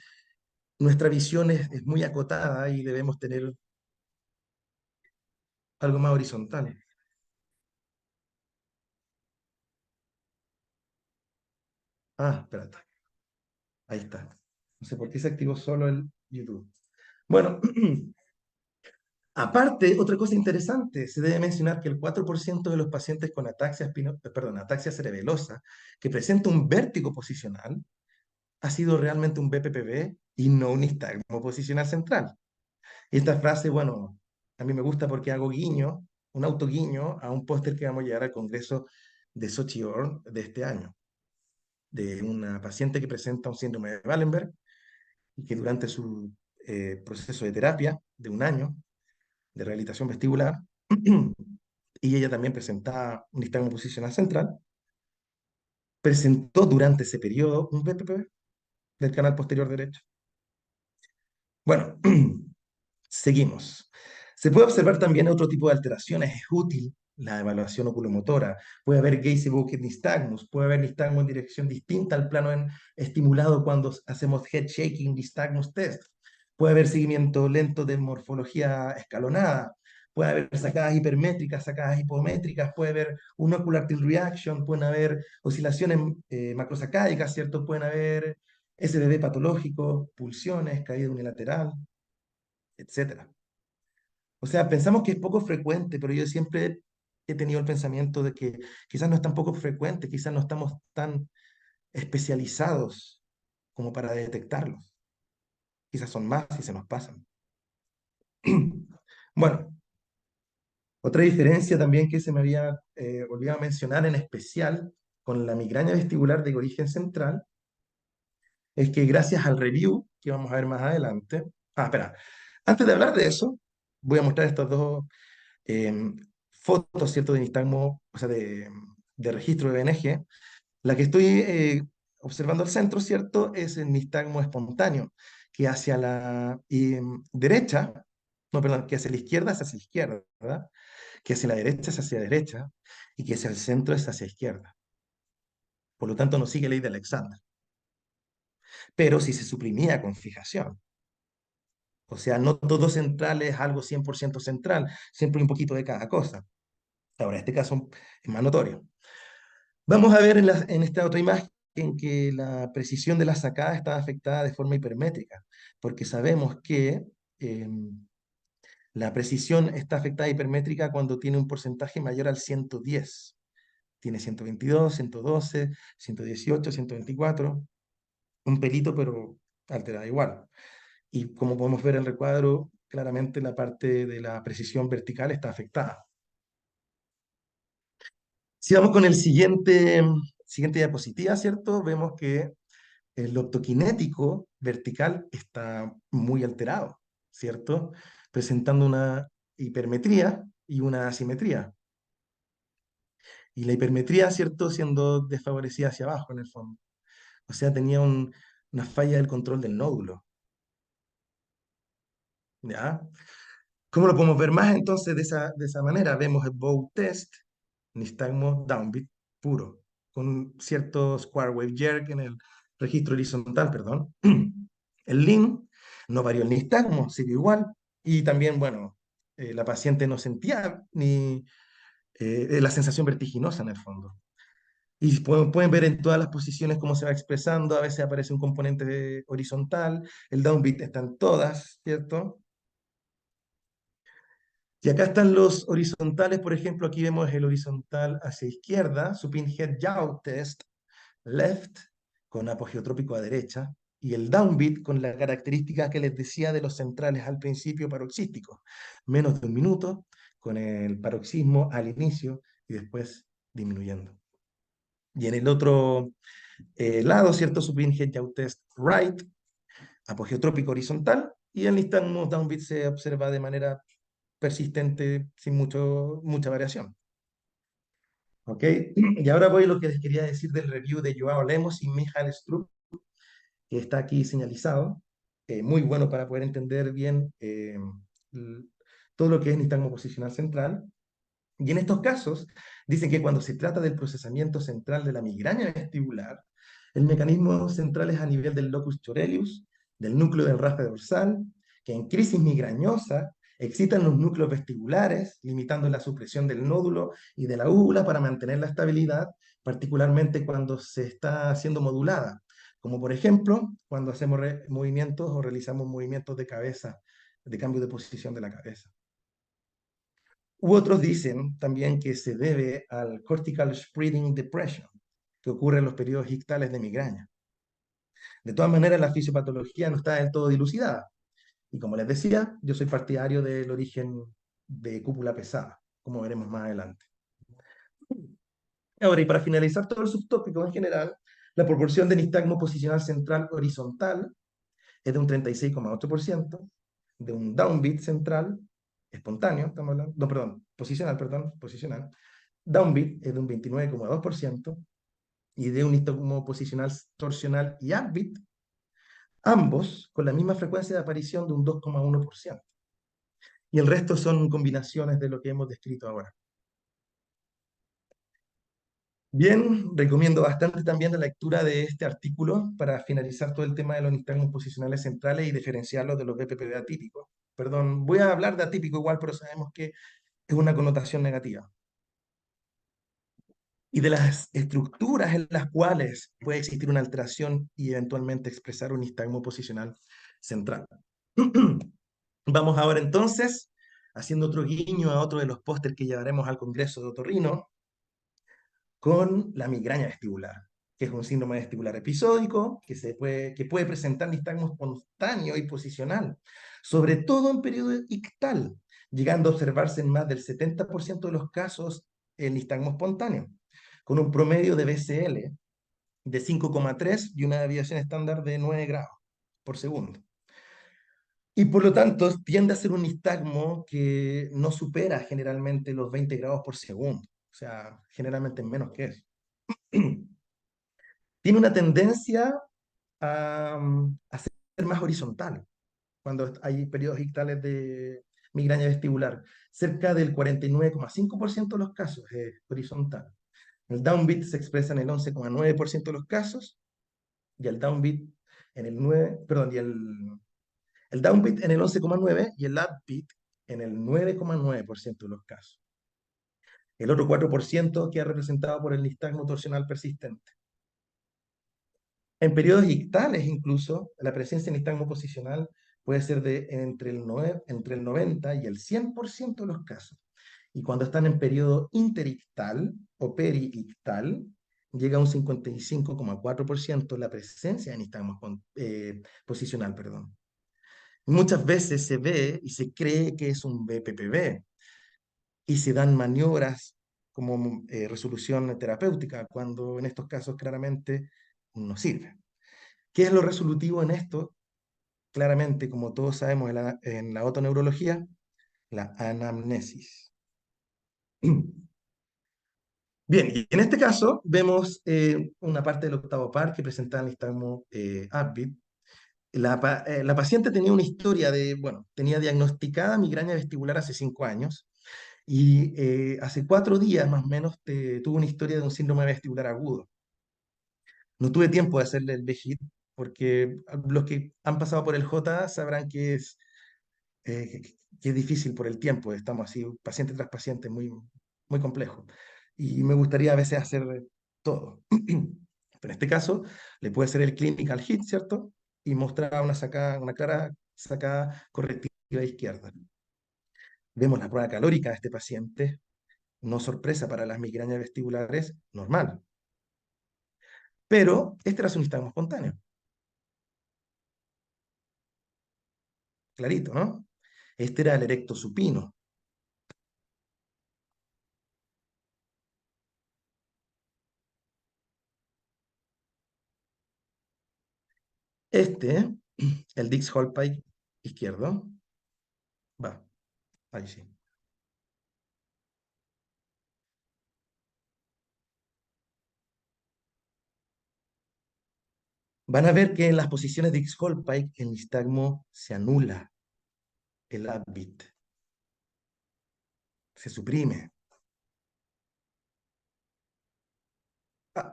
nuestra visión es muy acotada y debemos tener algo más horizontal. Ah, espérate, ahí está. No sé por qué se activó solo el YouTube. Bueno, aparte, otra cosa interesante, se debe mencionar que el 4% de los pacientes con ataxia cerebelosa que presenta un vértigo posicional ha sido realmente un BPPV y no un nistagmo posicional central. Y esta frase, bueno, a mí me gusta porque hago guiño, un autoguiño a un póster que vamos a llevar al Congreso de Sochi Orn de este año, de una paciente que presenta un síndrome de Wallenberg y que durante su proceso de terapia de un año de rehabilitación vestibular, y ella también presentaba un nistagmo posicional central, presentó durante ese periodo un BPPV del canal posterior derecho. Bueno, seguimos. Se puede observar también otro tipo de alteraciones. Es útil la evaluación oculomotora. Puede haber gaze-evoked nystagmus, puede haber nistagmo en dirección distinta al plano estimulado cuando hacemos head shaking nystagmus test. Puede haber seguimiento lento de morfología escalonada. Puede haber sacadas hipermétricas, sacadas hipométricas, puede haber un ocular tilt reaction, pueden haber oscilaciones macrosacáicas, ¿cierto? Pueden haber SBB patológico, pulsiones, caída unilateral, etcétera. O sea, pensamos que es poco frecuente, pero yo siempre he tenido el pensamiento de que quizás no es tan poco frecuente, quizás no estamos tan especializados como para detectarlos. Quizás son más y se nos pasan. Bueno, Otra diferencia también que se me había olvidado mencionar en especial con la migraña vestibular de origen central es que gracias al review que vamos a ver más adelante, espera, antes de hablar de eso, voy a mostrar estas dos eh, fotos, ¿cierto?, de nistagmo, o sea, de registro de BNG. La que estoy observando al centro, ¿cierto?, es el nistagmo espontáneo, que hacia la derecha, no, perdón, que hacia la izquierda es hacia la izquierda, ¿verdad? Que hacia la derecha es hacia la derecha y que hacia el centro es hacia la izquierda. Por lo tanto, no sigue la ley de Alexander. Pero si se suprimía con fijación, o sea, no todo central es algo 100% central, siempre hay un poquito de cada cosa. Ahora, en este caso es más notorio. Vamos a ver en esta otra imagen que la precisión de la sacada está afectada de forma hipermétrica, porque sabemos que eh, la precisión está afectada hipermétrica cuando tiene un porcentaje mayor al 110. Tiene 122, 112, 118, 124, un pelito, pero alterada igual. Y como podemos ver en el recuadro, claramente la parte de la precisión vertical está afectada. Si vamos con el siguiente diapositiva, ¿cierto? Vemos que el optoquinético vertical está muy alterado, ¿cierto? Presentando una hipermetría y una asimetría. Y la hipermetría, ¿cierto?, siendo desfavorecida hacia abajo en el fondo. O sea, tenía una falla del control del nódulo. ¿Ya? ¿Cómo lo podemos ver más entonces de esa manera? Vemos el bow test, nistagmo downbeat puro, con un cierto square wave jerk en el registro horizontal, perdón. El lean no varió el nistagmo, sigue igual. Y también, bueno, la paciente no sentía ni la sensación vertiginosa en el fondo. Y pueden ver en todas las posiciones cómo se va expresando. A veces aparece un componente horizontal, el downbeat está en todas, ¿cierto? Y acá están los horizontales, por ejemplo, aquí vemos el horizontal hacia izquierda, supine head yaw test, left, con apogeotrópico a derecha, y el downbeat con la característica que les decía de los centrales al principio paroxísticos, menos de un minuto, con el paroxismo al inicio y después disminuyendo. Y en el otro lado, ¿cierto? Supine head yaw test right, apogeotrópico horizontal, y el nistagmo downbeat se observa de manera persistente sin mucha variación. ¿Ok? Y ahora voy a lo que les quería decir del review de Joao Lemos y Michael Struck, que está aquí señalizado. Muy bueno para poder entender bien todo lo que es nistagmo posicional central. Y en estos casos, dicen que cuando se trata del procesamiento central de la migraña vestibular, el mecanismo central es a nivel del locus coeruleus, del núcleo del raspe dorsal, que en crisis migrañosa excitan los núcleos vestibulares, limitando la supresión del nódulo y de la úvula para mantener la estabilidad, particularmente cuando se está siendo modulada, como por ejemplo cuando hacemos movimientos o realizamos movimientos de cabeza, de cambio de posición de la cabeza. U otros dicen también que se debe al cortical spreading depression, que ocurre en los periodos ictales de migraña. De todas maneras, la fisiopatología no está del todo dilucidada. Y como les decía, yo soy partidario del origen de cúpula pesada, como veremos más adelante. Ahora, y para finalizar todo el subtópico en general, la proporción de nistagmo posicional central horizontal es de un 36,8%, de un downbeat central espontáneo, estamos hablando, no, perdón, posicional, downbeat es de un 29,2% y de un nistagmo posicional torsional y upbeat, ambos con la misma frecuencia de aparición de un 2,1%. Y el resto son combinaciones de lo que hemos descrito ahora. Bien, recomiendo bastante también la lectura de este artículo para finalizar todo el tema de los nistagmos posicionales centrales y diferenciarlos de los BPPV atípicos. Perdón, voy a hablar de atípico igual, pero sabemos que es una connotación negativa. Y de las estructuras en las cuales puede existir una alteración y eventualmente expresar un nistagmo posicional central. Vamos ahora entonces, haciendo otro guiño a otro de los pósteres que llevaremos al Congreso de Otorrino, con la migraña vestibular, que es un síndrome vestibular episódico que puede presentar nistagmo espontáneo y posicional, sobre todo en periodo ictal, llegando a observarse en más del 70% de los casos el nistagmo espontáneo, con un promedio de BCL de 5,3 y una deviación estándar de 9 grados por segundo. Y por lo tanto tiende a ser un nistagmo que no supera generalmente los 20 grados por segundo, o sea, generalmente menos que eso. Tiene una tendencia a ser más horizontal cuando hay periodos ictales de migraña vestibular. Cerca del 49,5% de los casos es horizontal. El downbeat se expresa en el 11,9% de los casos y el downbeat en el 9, perdón, el downbeat en el 11,9 y el upbeat en el 9,9% de los casos. El otro 4% queda representado por el nistagmo torsional persistente. En periodos ictales, incluso, la presencia de nistagmo posicional puede ser de entre el 90 y el 100% de los casos. Y cuando están en periodo interictal o periictal, llega a un 55,4% la presencia de nistagmo posicional, perdón. Muchas veces se ve y se cree que es un BPPB y se dan maniobras como resolución terapéutica, cuando en estos casos claramente no sirve. ¿Qué es lo resolutivo en esto? Claramente, como todos sabemos en la otoneurología, la anamnesis. Bien, y en este caso vemos una parte del octavo par que presenta el nistagmo upbeat. La paciente tenía una historia de, bueno, tenía diagnosticada migraña vestibular hace 5 años y hace 4 días más o menos tuvo una historia de un síndrome vestibular agudo. No tuve tiempo de hacerle el BGIT porque los que han pasado por el J sabrán que es difícil por el tiempo, estamos así, paciente tras paciente, muy, muy complejo. Y me gustaría a veces hacer todo. Pero en este caso, le puede hacer el clinical hit, ¿cierto? Y mostrar una clara sacada correctiva izquierda. Vemos la prueba calórica de este paciente, no sorpresa para las migrañas vestibulares, normal. Pero este era su nistagmo espontáneo, clarito, ¿no? Este era el erecto supino. Este, el Dix-Hallpike izquierdo, va, ahí sí. Van a ver que en las posiciones de X-Hallpike el nistagmo se anula, el upbeat, se suprime.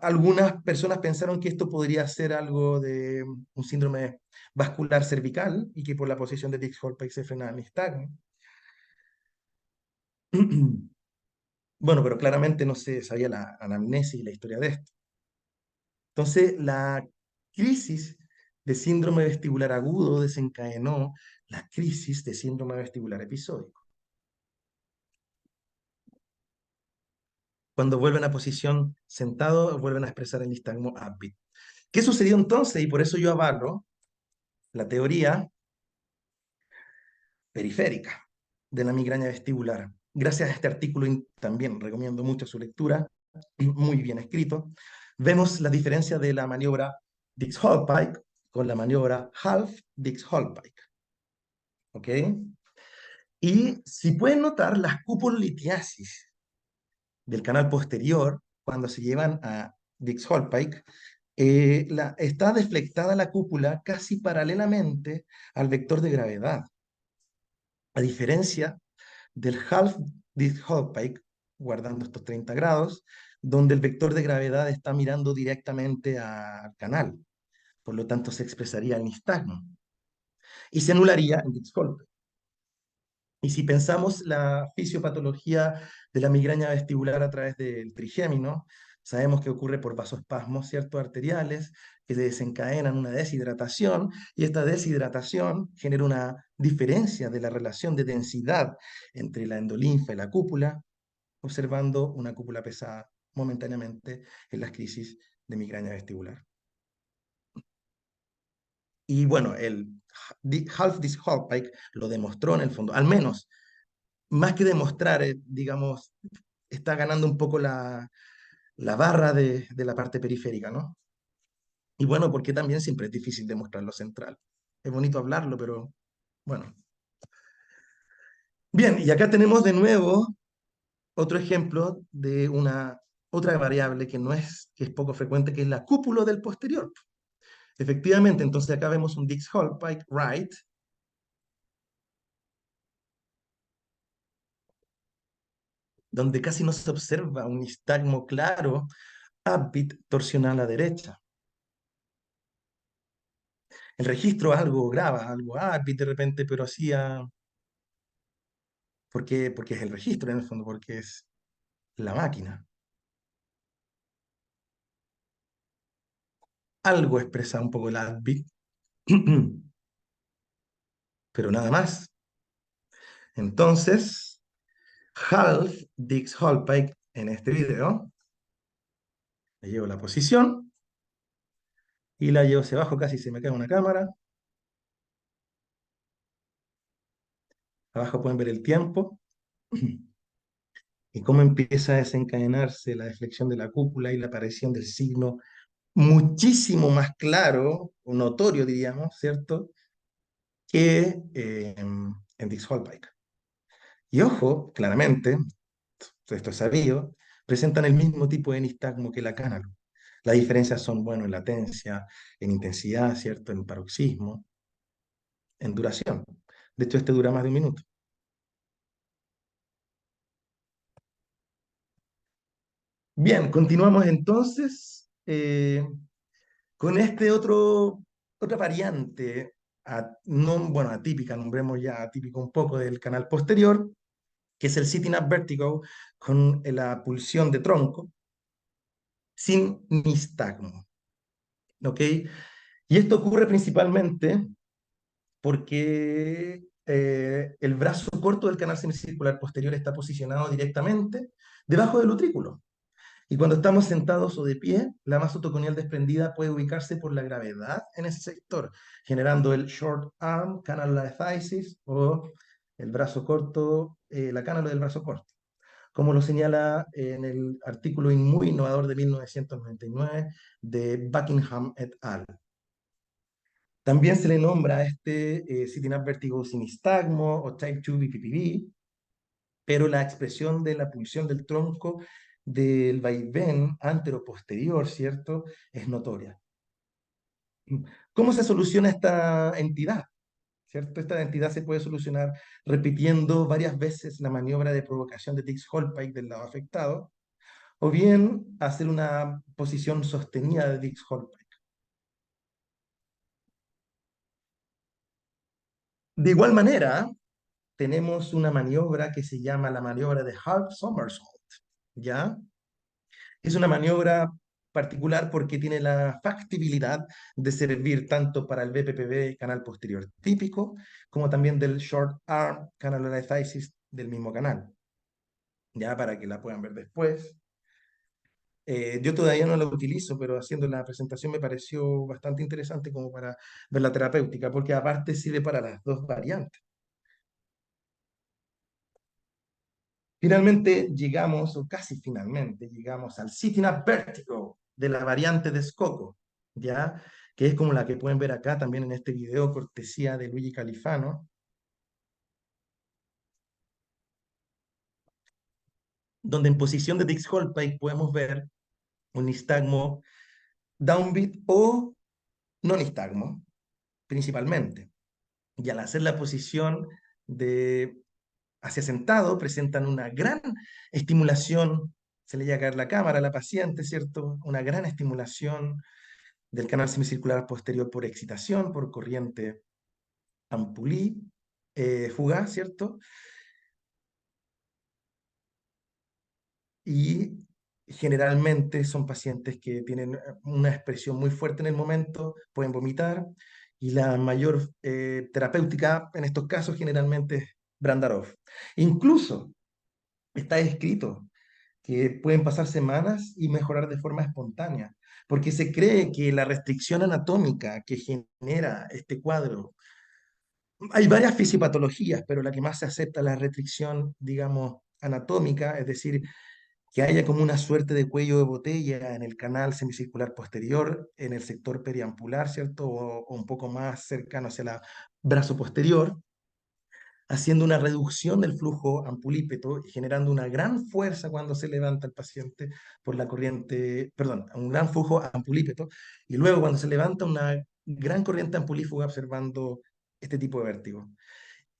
Algunas personas pensaron que esto podría ser algo de un síndrome vascular cervical y que por la posición de Dix-Hallpike se frena el nistagmo. Bueno, pero claramente no se sabía la anamnesis y la historia de esto. Entonces, la crisis de síndrome vestibular agudo desencadenó la crisis de síndrome vestibular episódico. Cuando vuelven a posición sentado, vuelven a expresar el nistagmo upbeat. ¿Qué sucedió entonces? Y por eso yo avalo la teoría periférica de la migraña vestibular. Gracias a este artículo, también recomiendo mucho su lectura, muy bien escrito, vemos la diferencia de la maniobra Dix-Hallpike con la maniobra Half Dix-Hallpike. ¿Ok? Y si pueden notar, las cupulolitiasis del canal posterior, cuando se llevan a Dix-Hallpike, está deflectada la cúpula casi paralelamente al vector de gravedad. A diferencia del half Dix-Hallpike, guardando estos 30 grados, donde el vector de gravedad está mirando directamente al canal. Por lo tanto, se expresaría el nistagmo. Y se anularía en Dix-Hallpike. Y si pensamos la fisiopatología de la migraña vestibular a través del trigémino, sabemos que ocurre por vasoespasmos, ¿cierto? Arteriales, que desencadenan una deshidratación, y esta deshidratación genera una diferencia de la relación de densidad entre la endolinfa y la cúpula, observando una cúpula pesada momentáneamente en las crisis de migraña vestibular. Y bueno, el half Dix-Hallpike lo demostró en el fondo, al menos más que demostrar, digamos, está ganando un poco la barra de la parte periférica, ¿no? Y bueno, porque también siempre es difícil demostrar lo central. Es bonito hablarlo, pero bueno. Bien, y acá tenemos de nuevo otro ejemplo de una otra variable que es poco frecuente, que es la cúpula del posterior. Efectivamente, entonces acá vemos un Dix-Hallpike right, donde casi no se observa un nistagmo claro, upbeat torsional a la derecha. El registro algo graba, algo upbeat de repente, pero hacía, porque es el registro en el fondo, porque es la máquina. Algo expresa un poco el upbeat, pero nada más. Entonces, half Dix-Hallpike en este video, le llevo la posición y la llevo hacia abajo, casi se me cae una cámara. Abajo pueden ver el tiempo y cómo empieza a desencadenarse la deflexión de la cúpula y la aparición del signo muchísimo más claro, o notorio, diríamos, ¿cierto? Que en Dix-Hallpike. Y ojo, claramente, esto es sabido, presentan el mismo tipo de nistagmo que la Canalo. Las diferencias son, bueno, en latencia, en intensidad, ¿cierto? En paroxismo, en duración. De hecho, este dura más de un minuto. Bien, continuamos entonces con otra variante, no, bueno, atípica, nombremos ya atípico un poco del canal posterior, que es el sitting up vertigo con la pulsión de tronco sin nistagmo. ¿Ok? Y esto ocurre principalmente porque el brazo corto del canal semicircular posterior está posicionado directamente debajo del utrículo. Y cuando estamos sentados o de pie, la masa autoconial desprendida puede ubicarse por la gravedad en ese sector, generando el short arm canal lithiasis o el brazo corto, la cánula del brazo corto, como lo señala en el artículo muy innovador de 1999 de Buckingham et al. También se le nombra a este sitting up vertigo sin nistagmo o type 2 BPPV, pero la expresión de la pulsión del tronco del vaivén antero-posterior, ¿cierto? Es notoria. ¿Cómo se soluciona esta entidad? ¿Cierto? Esta entidad se puede solucionar repitiendo varias veces la maniobra de provocación de Dix-Hallpike del lado afectado, o bien hacer una posición sostenida de Dix-Hallpike. De igual manera, tenemos una maniobra que se llama la maniobra de Half Somersault, ¿ya? Es una maniobra particular porque tiene la factibilidad de servir tanto para el BPPV canal posterior típico, como también del short arm canalitis del mismo canal, ya para que la puedan ver después. Yo todavía no la utilizo, pero haciendo la presentación me pareció bastante interesante como para ver la terapéutica, porque aparte sirve para las dos variantes. Finalmente llegamos, o casi finalmente, llegamos al sitting up vertigo de la variante de Scocco, ¿ya? Que es como la que pueden ver acá también en este video, cortesía de Luigi Califano, donde en posición de Dix-Hallpike podemos ver un nistagmo downbeat o no nistagmo, principalmente. Y al hacer la posición de hacia sentado, presentan una gran estimulación, se le llega a caer la cámara a la paciente, ¿cierto? Una gran estimulación del canal semicircular posterior por excitación, por corriente ampulí, fugaz, ¿cierto? Y generalmente son pacientes que tienen una expresión muy fuerte en el momento, pueden vomitar, y la mayor terapéutica en estos casos generalmente es Brandarov. Incluso está escrito que pueden pasar semanas y mejorar de forma espontánea, porque se cree que la restricción anatómica que genera este cuadro Hay varias fisiopatologías, pero la que más se acepta es la restricción, digamos, anatómica, es decir, que haya como una suerte de cuello de botella en el canal semicircular posterior, en el sector periampular, ¿cierto? O un poco más cercano hacia el brazo posterior, haciendo una reducción del flujo ampulípeto y generando una gran fuerza cuando se levanta el paciente por la corriente, perdón, un gran flujo ampulípeto, y luego cuando se levanta una gran corriente ampulífuga observando este tipo de vértigo.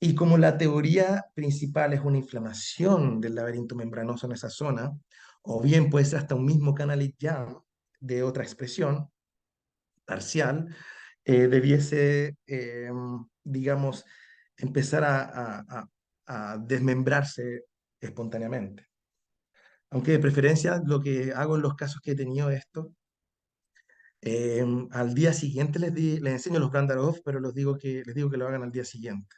Y como la teoría principal es una inflamación del laberinto membranoso en esa zona, o bien puede ser hasta un mismo canal jam de otra expresión parcial, debiese, digamos, empezar a desmembrarse espontáneamente. Aunque de preferencia lo que hago en los casos que he tenido esto, al día siguiente les enseño los Brandarov, pero les digo que lo hagan al día siguiente.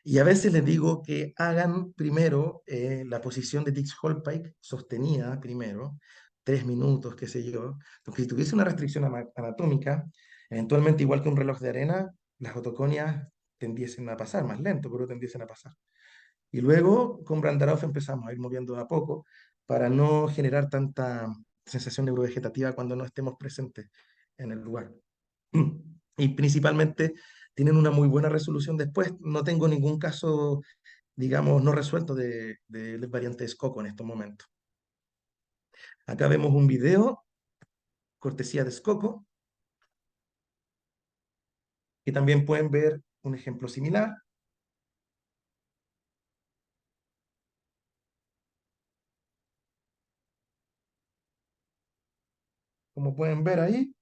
Y a veces les digo que hagan primero la posición de Dix-Hallpike sostenida primero, 3 minutos, qué sé yo, porque si tuviese una restricción anatómica, eventualmente igual que un reloj de arena, las otoconias tendiesen a pasar, más lento, pero tendiesen a pasar. Y luego con Brandarov empezamos a ir moviendo de a poco para no generar tanta sensación neurovegetativa cuando no estemos presentes en el lugar. Y principalmente tienen una muy buena resolución después. No tengo ningún caso, digamos, no resuelto de variantes Scocco en estos momentos. Acá vemos un video, cortesía de Scocco, que también pueden ver un ejemplo similar. Como pueden ver ahí,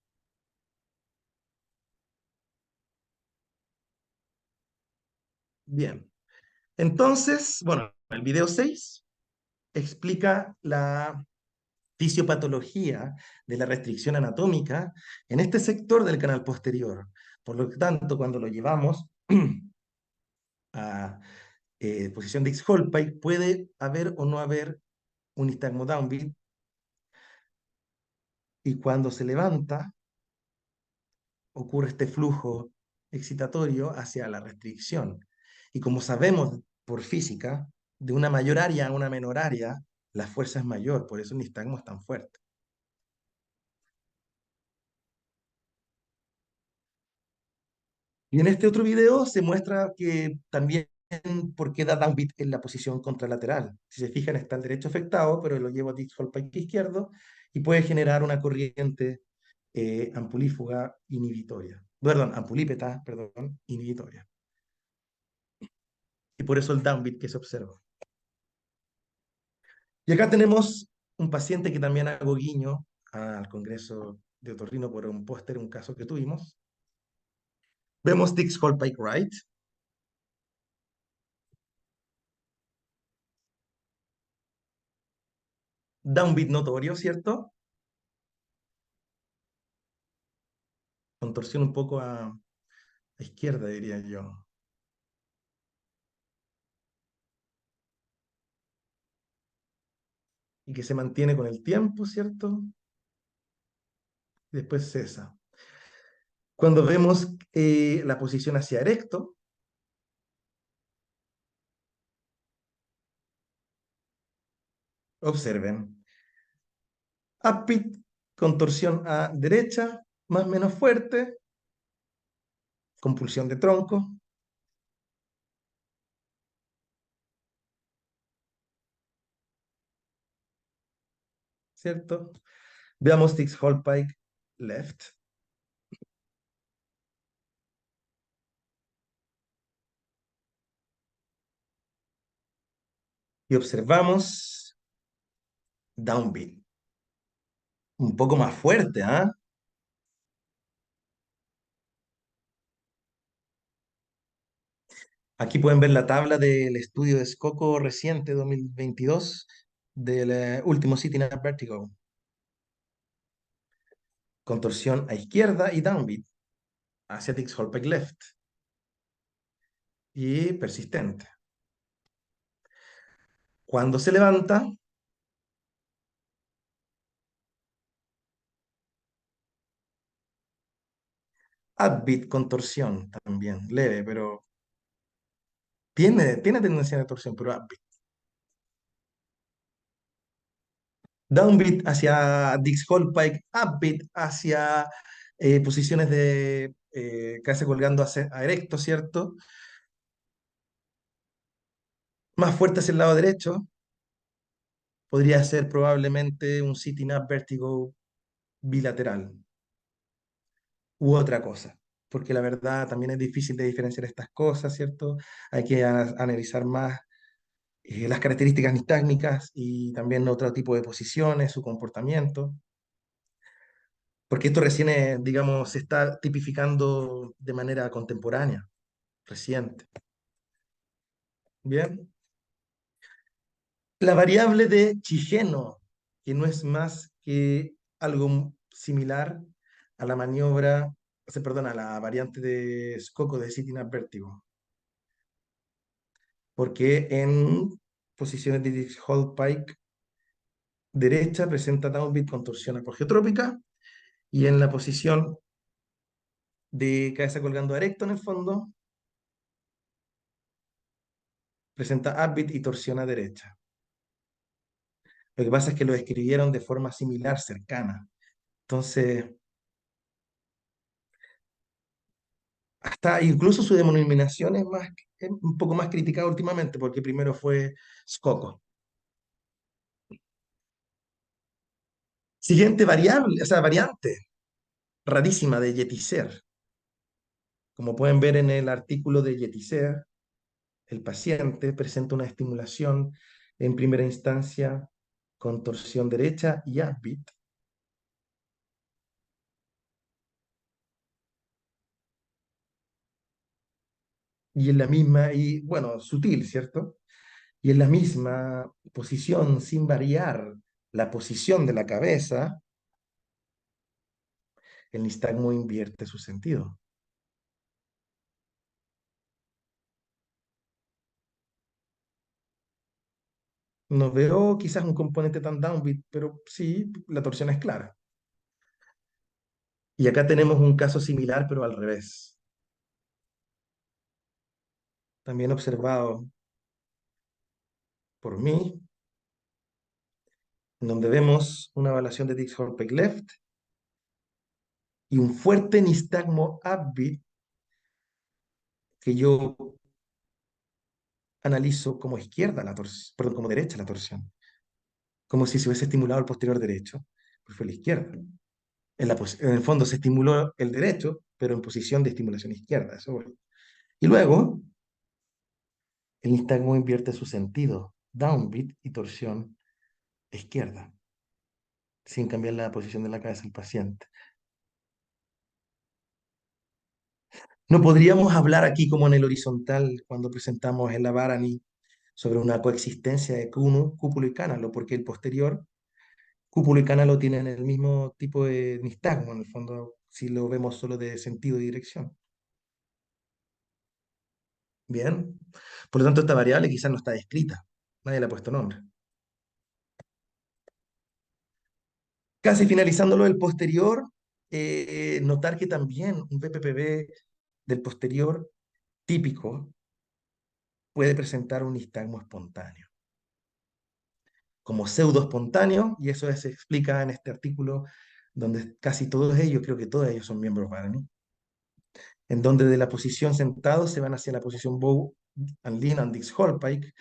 bien. Entonces, bueno, el video 6 explica la fisiopatología de la restricción anatómica en este sector del canal posterior. Por lo tanto, cuando lo llevamos a posición de X-Holpike, puede haber o no haber un nistagmo downbeat, y cuando se levanta, ocurre este flujo excitatorio hacia la restricción. Y como sabemos por física, de una mayor área a una menor área, la fuerza es mayor, por eso el nistagmo es tan fuerte. Y en este otro video se muestra que también por qué da downbeat en la posición contralateral. Si se fijan, está el derecho afectado, pero lo llevo a Dix-Hallpike izquierdo y puede generar una corriente ampulífuga inhibitoria. Perdón, ampulípeta, perdón, inhibitoria. Y por eso el downbeat que se observa. Y acá tenemos un paciente que también hago guiño al Congreso de Otorrino por un póster, un caso que tuvimos. Vemos Dix-Hallpike right, downbeat notorio, ¿cierto? Contorsión un poco a izquierda, diría yo. Y que se mantiene con el tiempo, ¿cierto? Y después cesa. Cuando vemos la posición hacia erecto, observen. Upbeat, contorsión a derecha, más o menos fuerte, compulsión de tronco, ¿cierto? Veamos Dix-Hallpike left. Y observamos downbeat. Un poco más fuerte, ¿ah? Aquí pueden ver la tabla del estudio de Scocco reciente 2022 del último Sitting at Vertigo. Contorsión a izquierda y downbeat, hacia Dix-Hallpike left. Y persistente. Cuando se levanta, upbeat, contorsión también, leve, pero tiene tendencia de torsión, pero upbeat. Downbeat hacia Dix-Hall Pike, upbeat hacia posiciones de casi colgando a erecto, ¿cierto? Más fuerte hacia el lado derecho, podría ser probablemente un sitting up vértigo bilateral u otra cosa, porque la verdad también es difícil de diferenciar estas cosas, ¿cierto? Hay que analizar más las características nistagmicas y también otro tipo de posiciones, su comportamiento, porque esto recién, digamos, se está tipificando de manera contemporánea, reciente. Bien. La variable de Chigeno, que no es más que algo similar a la maniobra, perdón, a la variante de Scocco de Sitting at Vertigo, porque en posiciones de Dix-Hall Pike derecha presenta downbeat con torsión apogeotrópica y en la posición de cabeza colgando erecto en el fondo presenta upbeat y torsión a derecha. Lo que pasa es que lo escribieron de forma similar, cercana. Entonces, hasta incluso su denominación es más, es un poco más criticada últimamente, porque primero fue Scocco. Siguiente variable, o sea, variante rarísima de Yeticer. Como pueden ver en el artículo de Yeticer, el paciente presenta una estimulación en primera instancia con torsión derecha y upbeat, y en la misma, y bueno, sutil, ¿cierto? Y en la misma posición, sin variar la posición de la cabeza, el nistagmo invierte su sentido. No veo quizás un componente tan downbeat, pero sí, la torsión es clara. Y acá tenemos un caso similar, pero al revés. También observado por mí, en donde vemos una evaluación de Dix-Hallpike left y un fuerte nistagmo upbeat que yo analizo como izquierda la torsión, perdón, como derecha la torsión, como si se hubiese estimulado el posterior derecho, pues fue la izquierda. En el fondo se estimuló el derecho, pero en posición de estimulación izquierda. Eso voy. Y luego el nistagmo invierte su sentido, downbeat y torsión izquierda, sin cambiar la posición de la cabeza del paciente. No podríamos hablar aquí como en el horizontal cuando presentamos en la Varani sobre una coexistencia de cúpulo y cánalo, porque el posterior, cúpulo y cánalo tienen el mismo tipo de nistagmo, en el fondo, si lo vemos solo de sentido y dirección. Bien, por lo tanto esta variable quizás no está descrita, nadie le ha puesto nombre. Casi finalizando lo del posterior, notar que también un BPPB del posterior típico puede presentar un nistagmo espontáneo, como pseudo espontáneo, y eso se explica en este artículo, donde casi todos ellos, creo que todos ellos son miembros para mí, en donde de la posición sentado se van hacia la posición bow and lean and Dix-Hallpike,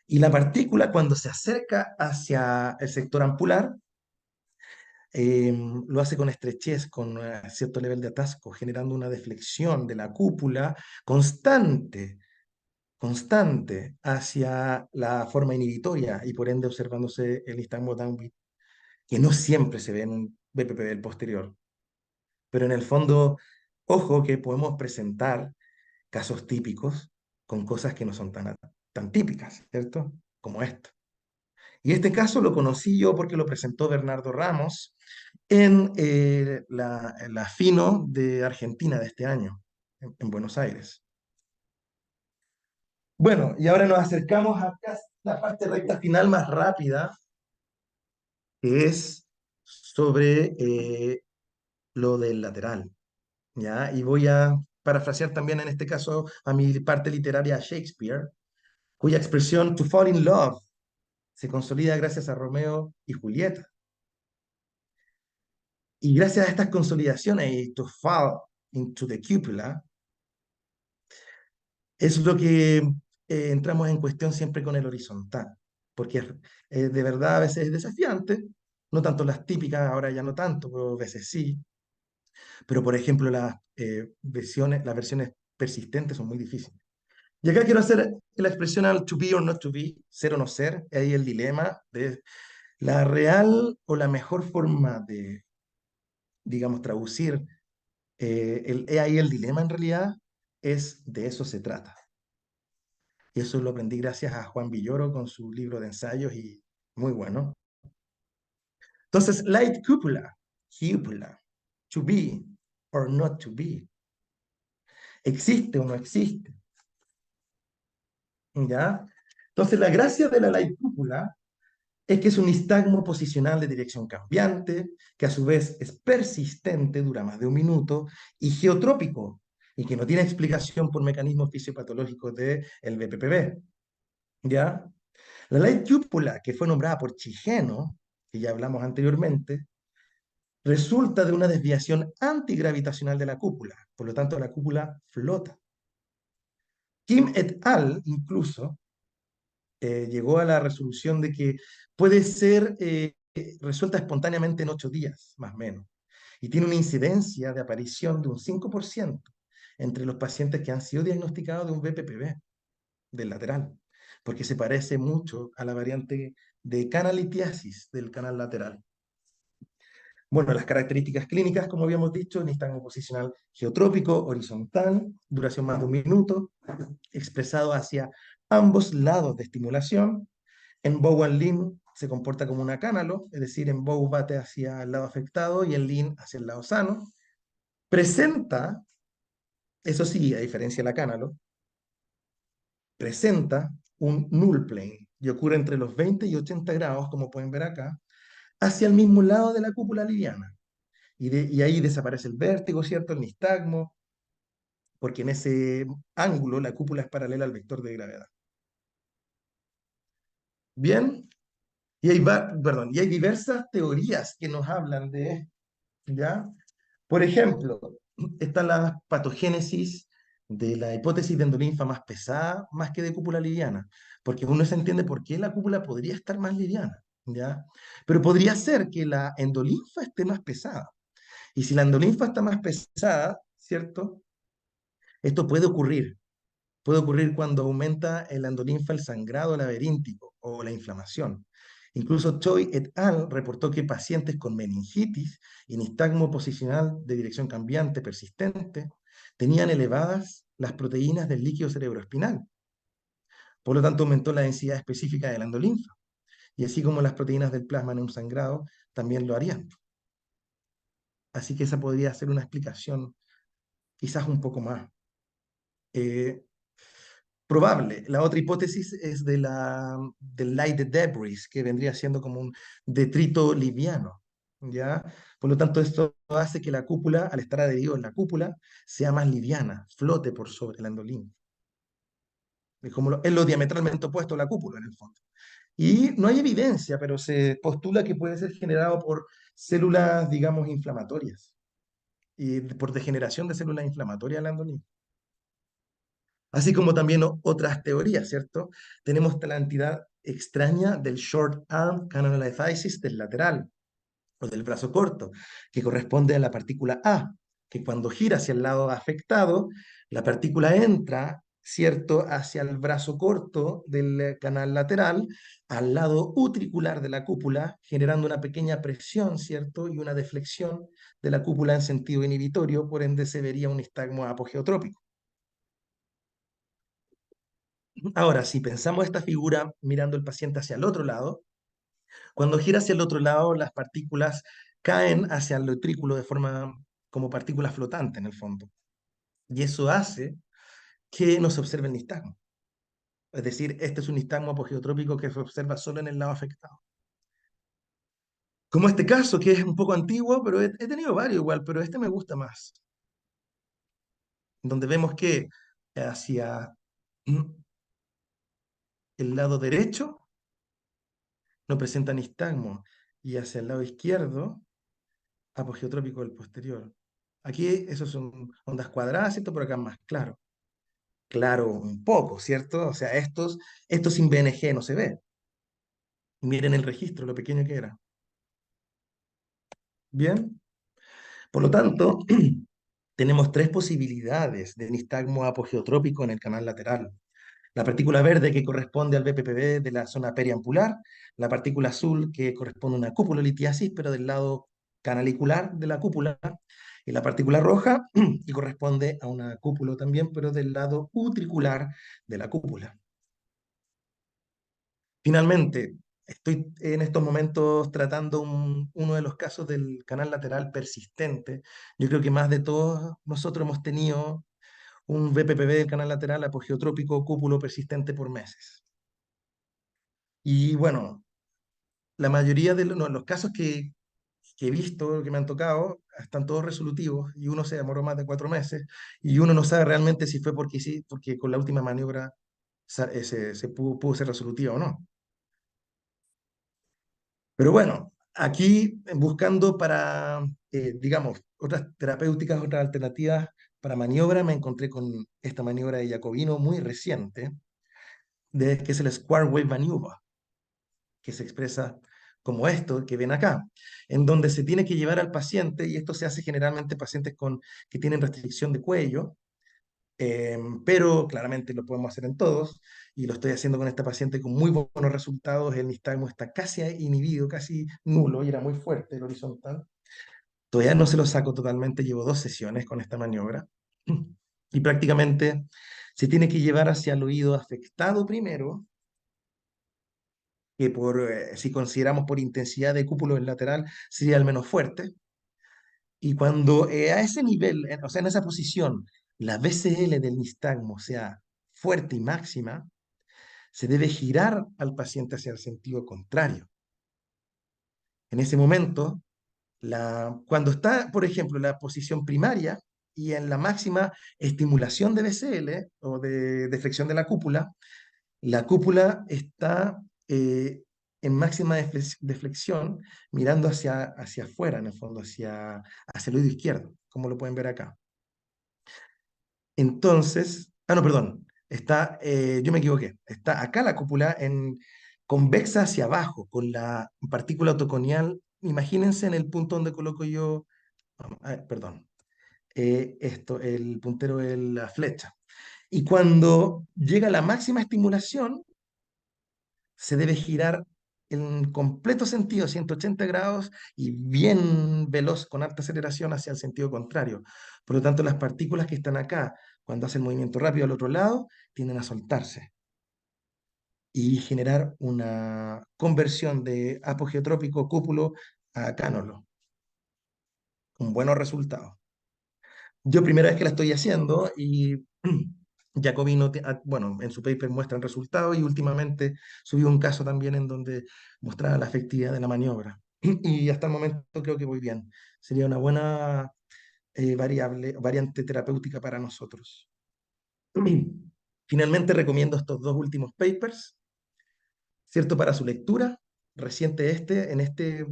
y la partícula cuando se acerca hacia el sector ampular, lo hace con estrechez, con cierto nivel de atasco, generando una deflexión de la cúpula constante, constante hacia la forma inhibitoria y por ende observándose el nistagmo downbeat, que no siempre se ve en un BPP del posterior. Pero en el fondo, ojo que podemos presentar casos típicos con cosas que no son tan típicas, ¿cierto? Como esto. Y este caso lo conocí yo porque lo presentó Bernardo Ramos en la FINO de Argentina de este año, en Buenos Aires. Bueno, y ahora nos acercamos a la parte recta final más rápida, que es sobre lo del lateral, ¿ya? Y voy a parafrasear también en este caso a mi parte literaria a Shakespeare, cuya expresión to fall in love se consolida gracias a Romeo y Julieta. Y gracias a estas consolidaciones y to fall into the cúpula, es lo que entramos en cuestión siempre con el horizontal, porque de verdad a veces es desafiante, no tanto las típicas, ahora ya no tanto, pero a veces sí, pero por ejemplo las versiones persistentes son muy difíciles. Y acá quiero hacer la expresión al to be or not to be, ser o no ser, ahí el dilema de la real o la mejor forma de, digamos, traducir ahí el dilema en realidad es de eso se trata. Y eso lo aprendí gracias a Juan Villoro con su libro de ensayos y muy bueno. Entonces, light cúpula, to be or not to be, existe o no existe, ¿ya? Entonces, la gracia de la light cúpula es que es un nistagmo posicional de dirección cambiante, que a su vez es persistente, dura más de un minuto, y geotrópico, y que no tiene explicación por mecanismos fisiopatológicos del BPPB, ¿ya? La ley cúpula, que fue nombrada por Chigeno, que ya hablamos anteriormente, resulta de una desviación antigravitacional de la cúpula, por lo tanto la cúpula flota. Kim et al. Incluso llegó a la resolución de que puede ser resuelta espontáneamente en 8 días, más o menos, y tiene una incidencia de aparición de un 5% entre los pacientes que han sido diagnosticados de un BPPB del lateral, porque se parece mucho a la variante de canalitiasis del canal lateral. Bueno, las características clínicas, como habíamos dicho, nistagmo posicional geotrópico, horizontal, duración más de un minuto, expresado hacia ambos lados de estimulación. En Bowen Lean se comporta como un acánalo, es decir, en Bow bate hacia el lado afectado y en Lean hacia el lado sano. Presenta, eso sí, a diferencia del acánalo, presenta un null plane y ocurre entre los 20 y 80 grados, como pueden ver acá, hacia el mismo lado de la cúpula liviana. Y ahí desaparece el vértigo, ¿cierto? El nistagmo, porque en ese ángulo la cúpula es paralela al vector de gravedad. Bien, y hay diversas teorías que nos hablan de esto, ¿ya? Por ejemplo, está la patogénesis de la hipótesis de endolinfa más pesada más que de cúpula liviana, porque uno se entiende por qué la cúpula podría estar más liviana, ¿ya? Pero podría ser que la endolinfa esté más pesada. Y si la endolinfa está más pesada, ¿cierto? Esto puede ocurrir cuando aumenta el endolinfa, el sangrado laberíntico o la inflamación. Incluso Choi et al. Reportó que pacientes con meningitis y nistagmo posicional de dirección cambiante persistente tenían elevadas las proteínas del líquido cerebroespinal. Por lo tanto, aumentó la densidad específica de la endolinfa. Y así como las proteínas del plasma en un sangrado también lo harían. Así que esa podría ser una explicación quizás un poco más eh, probable. La otra hipótesis es del light debris, que vendría siendo como un detrito liviano, ¿ya? Por lo tanto, esto hace que la cúpula, al estar adherido en la cúpula, sea más liviana, flote por sobre el andolín. Es lo diametralmente opuesto a la cúpula, en el fondo. Y no hay evidencia, pero se postula que puede ser generado por células, digamos, inflamatorias, y por degeneración de células inflamatorias del andolín. Así como también otras teorías, ¿cierto? Tenemos la entidad extraña del short arm canalitis del lateral o del brazo corto, que corresponde a la partícula A, que cuando gira hacia el lado afectado, la partícula entra, ¿cierto?, hacia el brazo corto del canal lateral, al lado utricular de la cúpula, generando una pequeña presión, ¿cierto?, y una deflexión de la cúpula en sentido inhibitorio, por ende se vería un nistagmo apogeotrópico. Ahora, si pensamos esta figura mirando el paciente hacia el otro lado, cuando gira hacia el otro lado, las partículas caen hacia el utrículo de forma como partículas flotantes en el fondo. Y eso hace que no se observe el nistagmo. Es decir, este es un nistagmo apogeotrópico que se observa solo en el lado afectado. Como este caso, que es un poco antiguo, pero he tenido varios igual, pero este me gusta más, donde vemos que hacia el lado derecho no presenta nistagmo y hacia el lado izquierdo, apogeotrópico del posterior. Aquí esos son ondas cuadradas, ¿cierto? Por acá más claro. Claro, un poco, ¿cierto? O sea, estos sin BNG no se ve. Miren el registro, lo pequeño que era. Bien. Por lo tanto, tenemos tres posibilidades de nistagmo apogeotrópico en el canal lateral. La partícula verde que corresponde al BPPB de la zona periampular, la partícula azul que corresponde a una cupulolitiasis, pero del lado canalicular de la cúpula, y la partícula roja que corresponde a una cúpula también, pero del lado utricular de la cúpula. Finalmente, estoy en estos momentos tratando uno de los casos del canal lateral persistente. Yo creo que más de todos nosotros hemos tenido un BPPB del canal lateral apogeotrópico cúpulo persistente por meses. Y bueno, la mayoría de no, los casos que he visto, que me han tocado, están todos resolutivos y uno se demoró más de 4 meses y uno no sabe realmente si fue porque sí, porque con la última maniobra pudo ser resolutiva o no. Pero bueno, aquí buscando para, digamos, otras terapéuticas, otras alternativas para maniobra, me encontré con esta maniobra de Jacobino muy reciente, que es el Square Wave Maneuver, que se expresa como esto que ven acá, en donde se tiene que llevar al paciente, y esto se hace generalmente en pacientes que tienen restricción de cuello, pero claramente lo podemos hacer en todos, y lo estoy haciendo con esta paciente con muy buenos resultados. El nistagmo está casi inhibido, casi nulo, y era muy fuerte el horizontal. Todavía no se lo saco totalmente, llevo 2 sesiones con esta maniobra, y prácticamente se tiene que llevar hacia el oído afectado primero, que si consideramos por intensidad de cúpulo en lateral, sería el menos fuerte. Y cuando a ese nivel, o sea, en esa posición, la BCL del nistagmo sea fuerte y máxima, se debe girar al paciente hacia el sentido contrario. En ese momento, cuando está, por ejemplo, en la posición primaria y en la máxima estimulación de BCL o de flexión de la cúpula está en máxima flexión, mirando hacia afuera, en el fondo, hacia el oído izquierdo, como lo pueden ver acá. Entonces, no, perdón, yo me equivoqué, está acá la cúpula convexa hacia abajo, con la partícula autoconial. Imagínense en el punto donde coloco yo, perdón, el puntero de la flecha. Y cuando llega la máxima estimulación, se debe girar en completo sentido, 180 grados, y bien veloz, con alta aceleración hacia el sentido contrario. Por lo tanto, las partículas que están acá, cuando hacen movimiento rápido al otro lado, tienden a soltarse y generar una conversión de apogeotrópico cúpulo a cánolo, con buenos resultados. Yo primera vez que la estoy haciendo, y Jacobino, bueno, en su paper muestra el resultado, y últimamente subió un caso también en donde mostraba la efectividad de la maniobra. Y hasta el momento creo que voy bien. Sería una buena variante terapéutica para nosotros. Finalmente recomiendo estos dos últimos papers, ¿cierto? Para su lectura. Reciente en este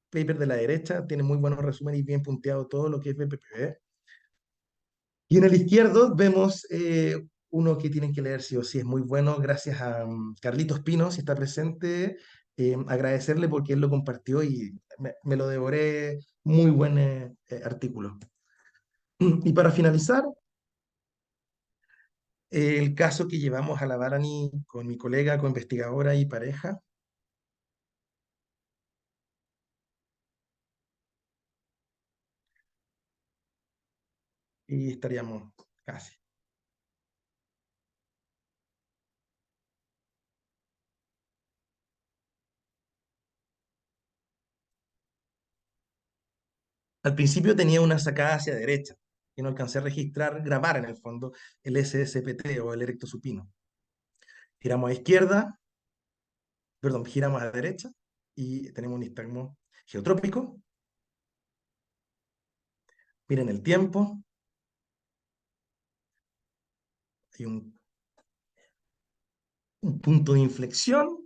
paper de la derecha tiene muy buenos resúmenes y bien punteado todo lo que es BPPV. Y en el izquierdo vemos uno que tienen que leer sí o sí, es muy bueno, gracias a Carlitos Pino, si está presente, agradecerle porque él lo compartió y me lo devoré, muy buen artículo. Y para finalizar, el caso que llevamos a la Barani con mi colega, co-investigadora y pareja, y estaríamos casi. Al principio tenía una sacada hacia derecha, y no alcancé a registrar, grabar en el fondo el SSPT o el erecto supino. Giramos a izquierda, perdón, giramos a la derecha y tenemos un nistagmo geotrópico. Miren el tiempo. Hay un punto de inflexión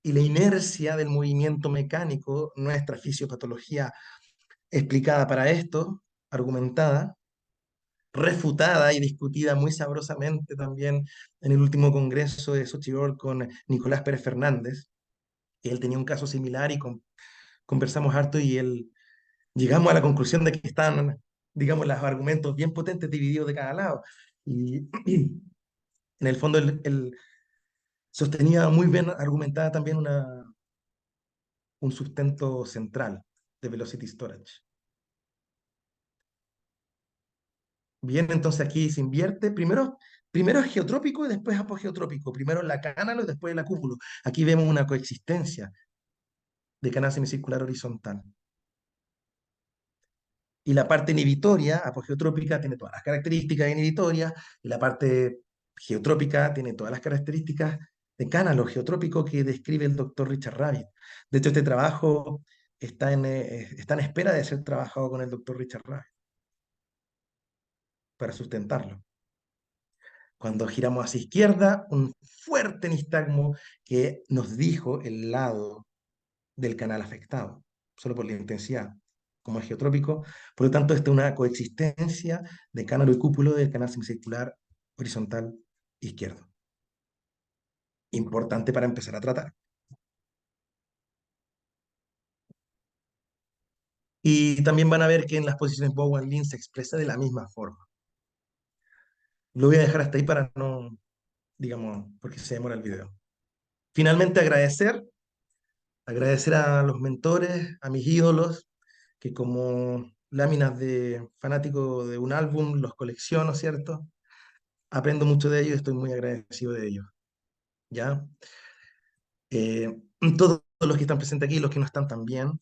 y la inercia del movimiento mecánico, nuestra fisiopatología explicada para esto, argumentada, refutada y discutida muy sabrosamente también en el último congreso de Sochibor con Nicolás Pérez Fernández. Él tenía un caso similar y conversamos harto y él llegamos a la conclusión de que están, digamos, los argumentos bien potentes divididos de cada lado. Y en el fondo él sostenía muy bien argumentada también un sustento central de Velocity Storage. Bien, entonces aquí se invierte, primero es geotrópico y después apogeotrópico, primero la canalo y después el acúmulo. Aquí vemos una coexistencia de canal semicircular horizontal. Y la parte inhibitoria, apogeotrópica, tiene todas las características inhibitorias, y la parte geotrópica tiene todas las características de canalo geotrópico que describe el doctor Richard Rabbit. De hecho, este trabajo está en espera de ser trabajado con el doctor Richard Rabbit para sustentarlo. Cuando giramos hacia izquierda, un fuerte nistagmo que nos dijo el lado del canal afectado, solo por la intensidad, como es geotrópico. Por lo tanto, esta es una coexistencia de canal y cúpulo del canal semicircular horizontal izquierdo. Importante para empezar a tratar. Y también van a ver que en las posiciones Bowen-Lin se expresa de la misma forma. Lo voy a dejar hasta ahí para no, digamos, porque se demora el video. Finalmente, agradecer a los mentores, a mis ídolos, que como láminas de fanático de un álbum los colecciono, ¿cierto? Aprendo mucho de ellos y estoy muy agradecido de ellos, ¿ya? Eh, todos los que están presentes aquí, los que no están también,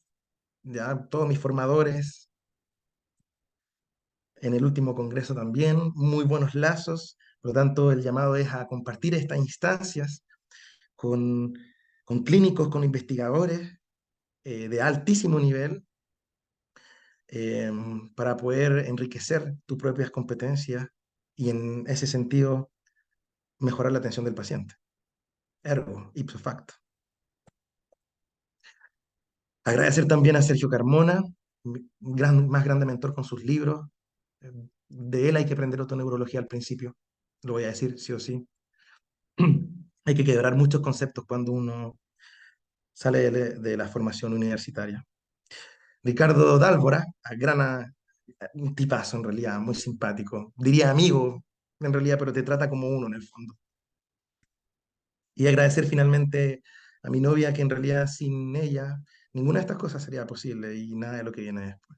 ¿ya? Todos mis formadores en el último congreso también, muy buenos lazos, por lo tanto el llamado es a compartir estas instancias con, con clínicos, con investigadores de altísimo nivel, eh, para poder enriquecer tus propias competencias y en ese sentido mejorar la atención del paciente. Ergo, ipso facto. Agradecer también a Sergio Carmona, mi más grande mentor con sus libros. De él hay que aprender otoneurología al principio, lo voy a decir sí o sí. Hay que quebrar muchos conceptos cuando uno sale de la formación universitaria. Ricardo Dálvora, un tipazo en realidad, muy simpático. Diría amigo, en realidad, pero te trata como uno en el fondo. Y agradecer finalmente a mi novia, que en realidad sin ella ninguna de estas cosas sería posible y nada de lo que viene después.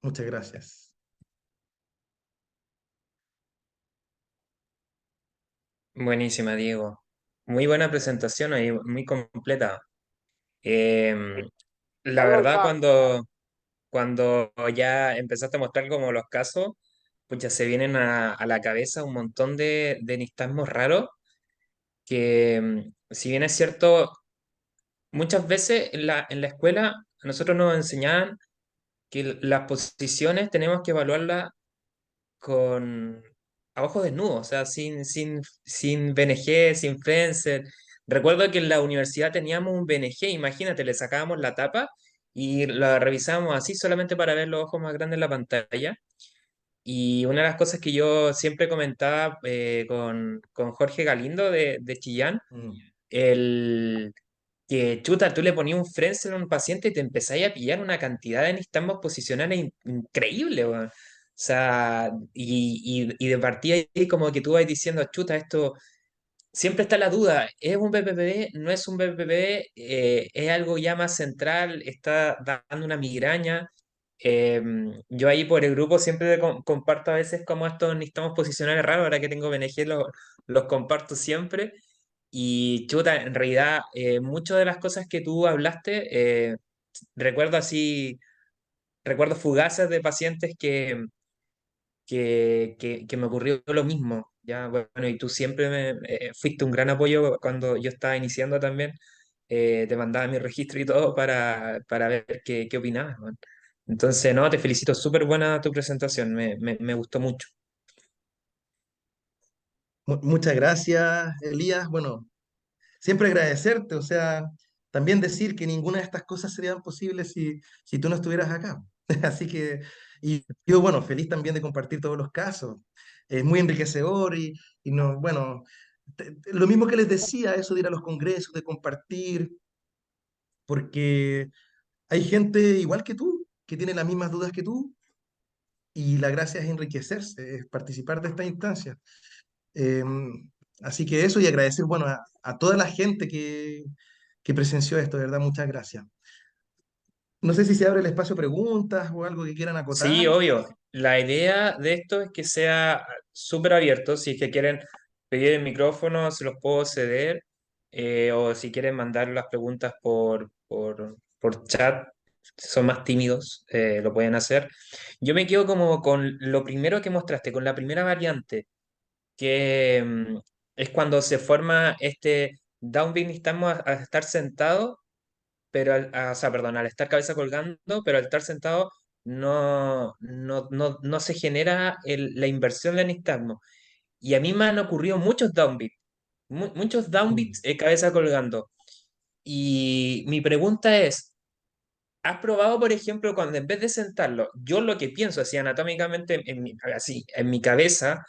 Muchas gracias. Buenísima, Diego. Muy buena presentación y muy completa. Em, la verdad, cuando ya empezaste a mostrar como los casos, pues ya se vienen a la cabeza un montón de nistagmos raros que, si bien es cierto, muchas veces en la escuela a nosotros nos enseñaban que las posiciones tenemos que evaluarlas con a ojos desnudos, o sea, sin BNG, sin Frenzel. Recuerdo que en la universidad teníamos un BNG, imagínate, le sacábamos la tapa y la revisábamos así solamente para ver los ojos más grandes en la pantalla. Y una de las cosas que yo siempre comentaba con Jorge Galindo de Chillán, Mm. el que chuta, tú le ponías un Frenzel a un paciente y te empezáis a pillar una cantidad de nistagmos posicionales increíble, weón. O sea, y de partida ahí como que tú vas diciendo, chuta, esto siempre está la duda, ¿es un BPPV? ¿No es un BPPV? ¿Es algo ya más central? ¿Está dando una migraña? Yo ahí por el grupo siempre comparto a veces como estos nistagmos posicionales raros, ahora que tengo BNG los comparto siempre. Y chuta, en realidad, muchas de las cosas que tú hablaste, recuerdo así, recuerdos fugaces de pacientes que me ocurrió lo mismo. Ya, bueno, y tú siempre fuiste un gran apoyo cuando yo estaba iniciando también. Te mandaba mi registro y todo para ver qué opinabas, man. Entonces, no, te felicito, súper buena tu presentación, me gustó mucho. Muchas gracias, Elías. Bueno, siempre agradecerte, o sea, también decir que ninguna de estas cosas serían posibles si tú no estuvieras acá. Así que, y yo, bueno, feliz también de compartir todos los casos. Es muy enriquecedor y no, bueno, lo mismo que les decía, eso de ir a los congresos, de compartir, porque hay gente igual que tú, que tiene las mismas dudas que tú, y la gracia es enriquecerse, es participar de esta instancia. Eh, Así que eso y agradecer, bueno, a toda la gente que presenció esto, de verdad, muchas gracias. No sé si se abre el espacio a preguntas o algo que quieran Sí, acotar. obvio. La idea de esto es que sea súper abierto. Si es que quieren pedir el micrófono, se los puedo ceder. O si quieren mandar las preguntas por chat, son más tímidos, lo pueden hacer. Yo me quedo como con lo primero que mostraste, con la primera variante, que es cuando se forma este downbeat, estamos a estar sentados pero o sea, perdón, al estar cabeza colgando, pero al estar sentado no se genera la inversión del nistagmo. Y a mí me han ocurrido muchos downbeats, muchos Mm, downbeats cabeza colgando. Y mi pregunta es, ¿has probado, por ejemplo, cuando en vez de sentarlo, yo lo que pienso así anatómicamente, así, en mi cabeza,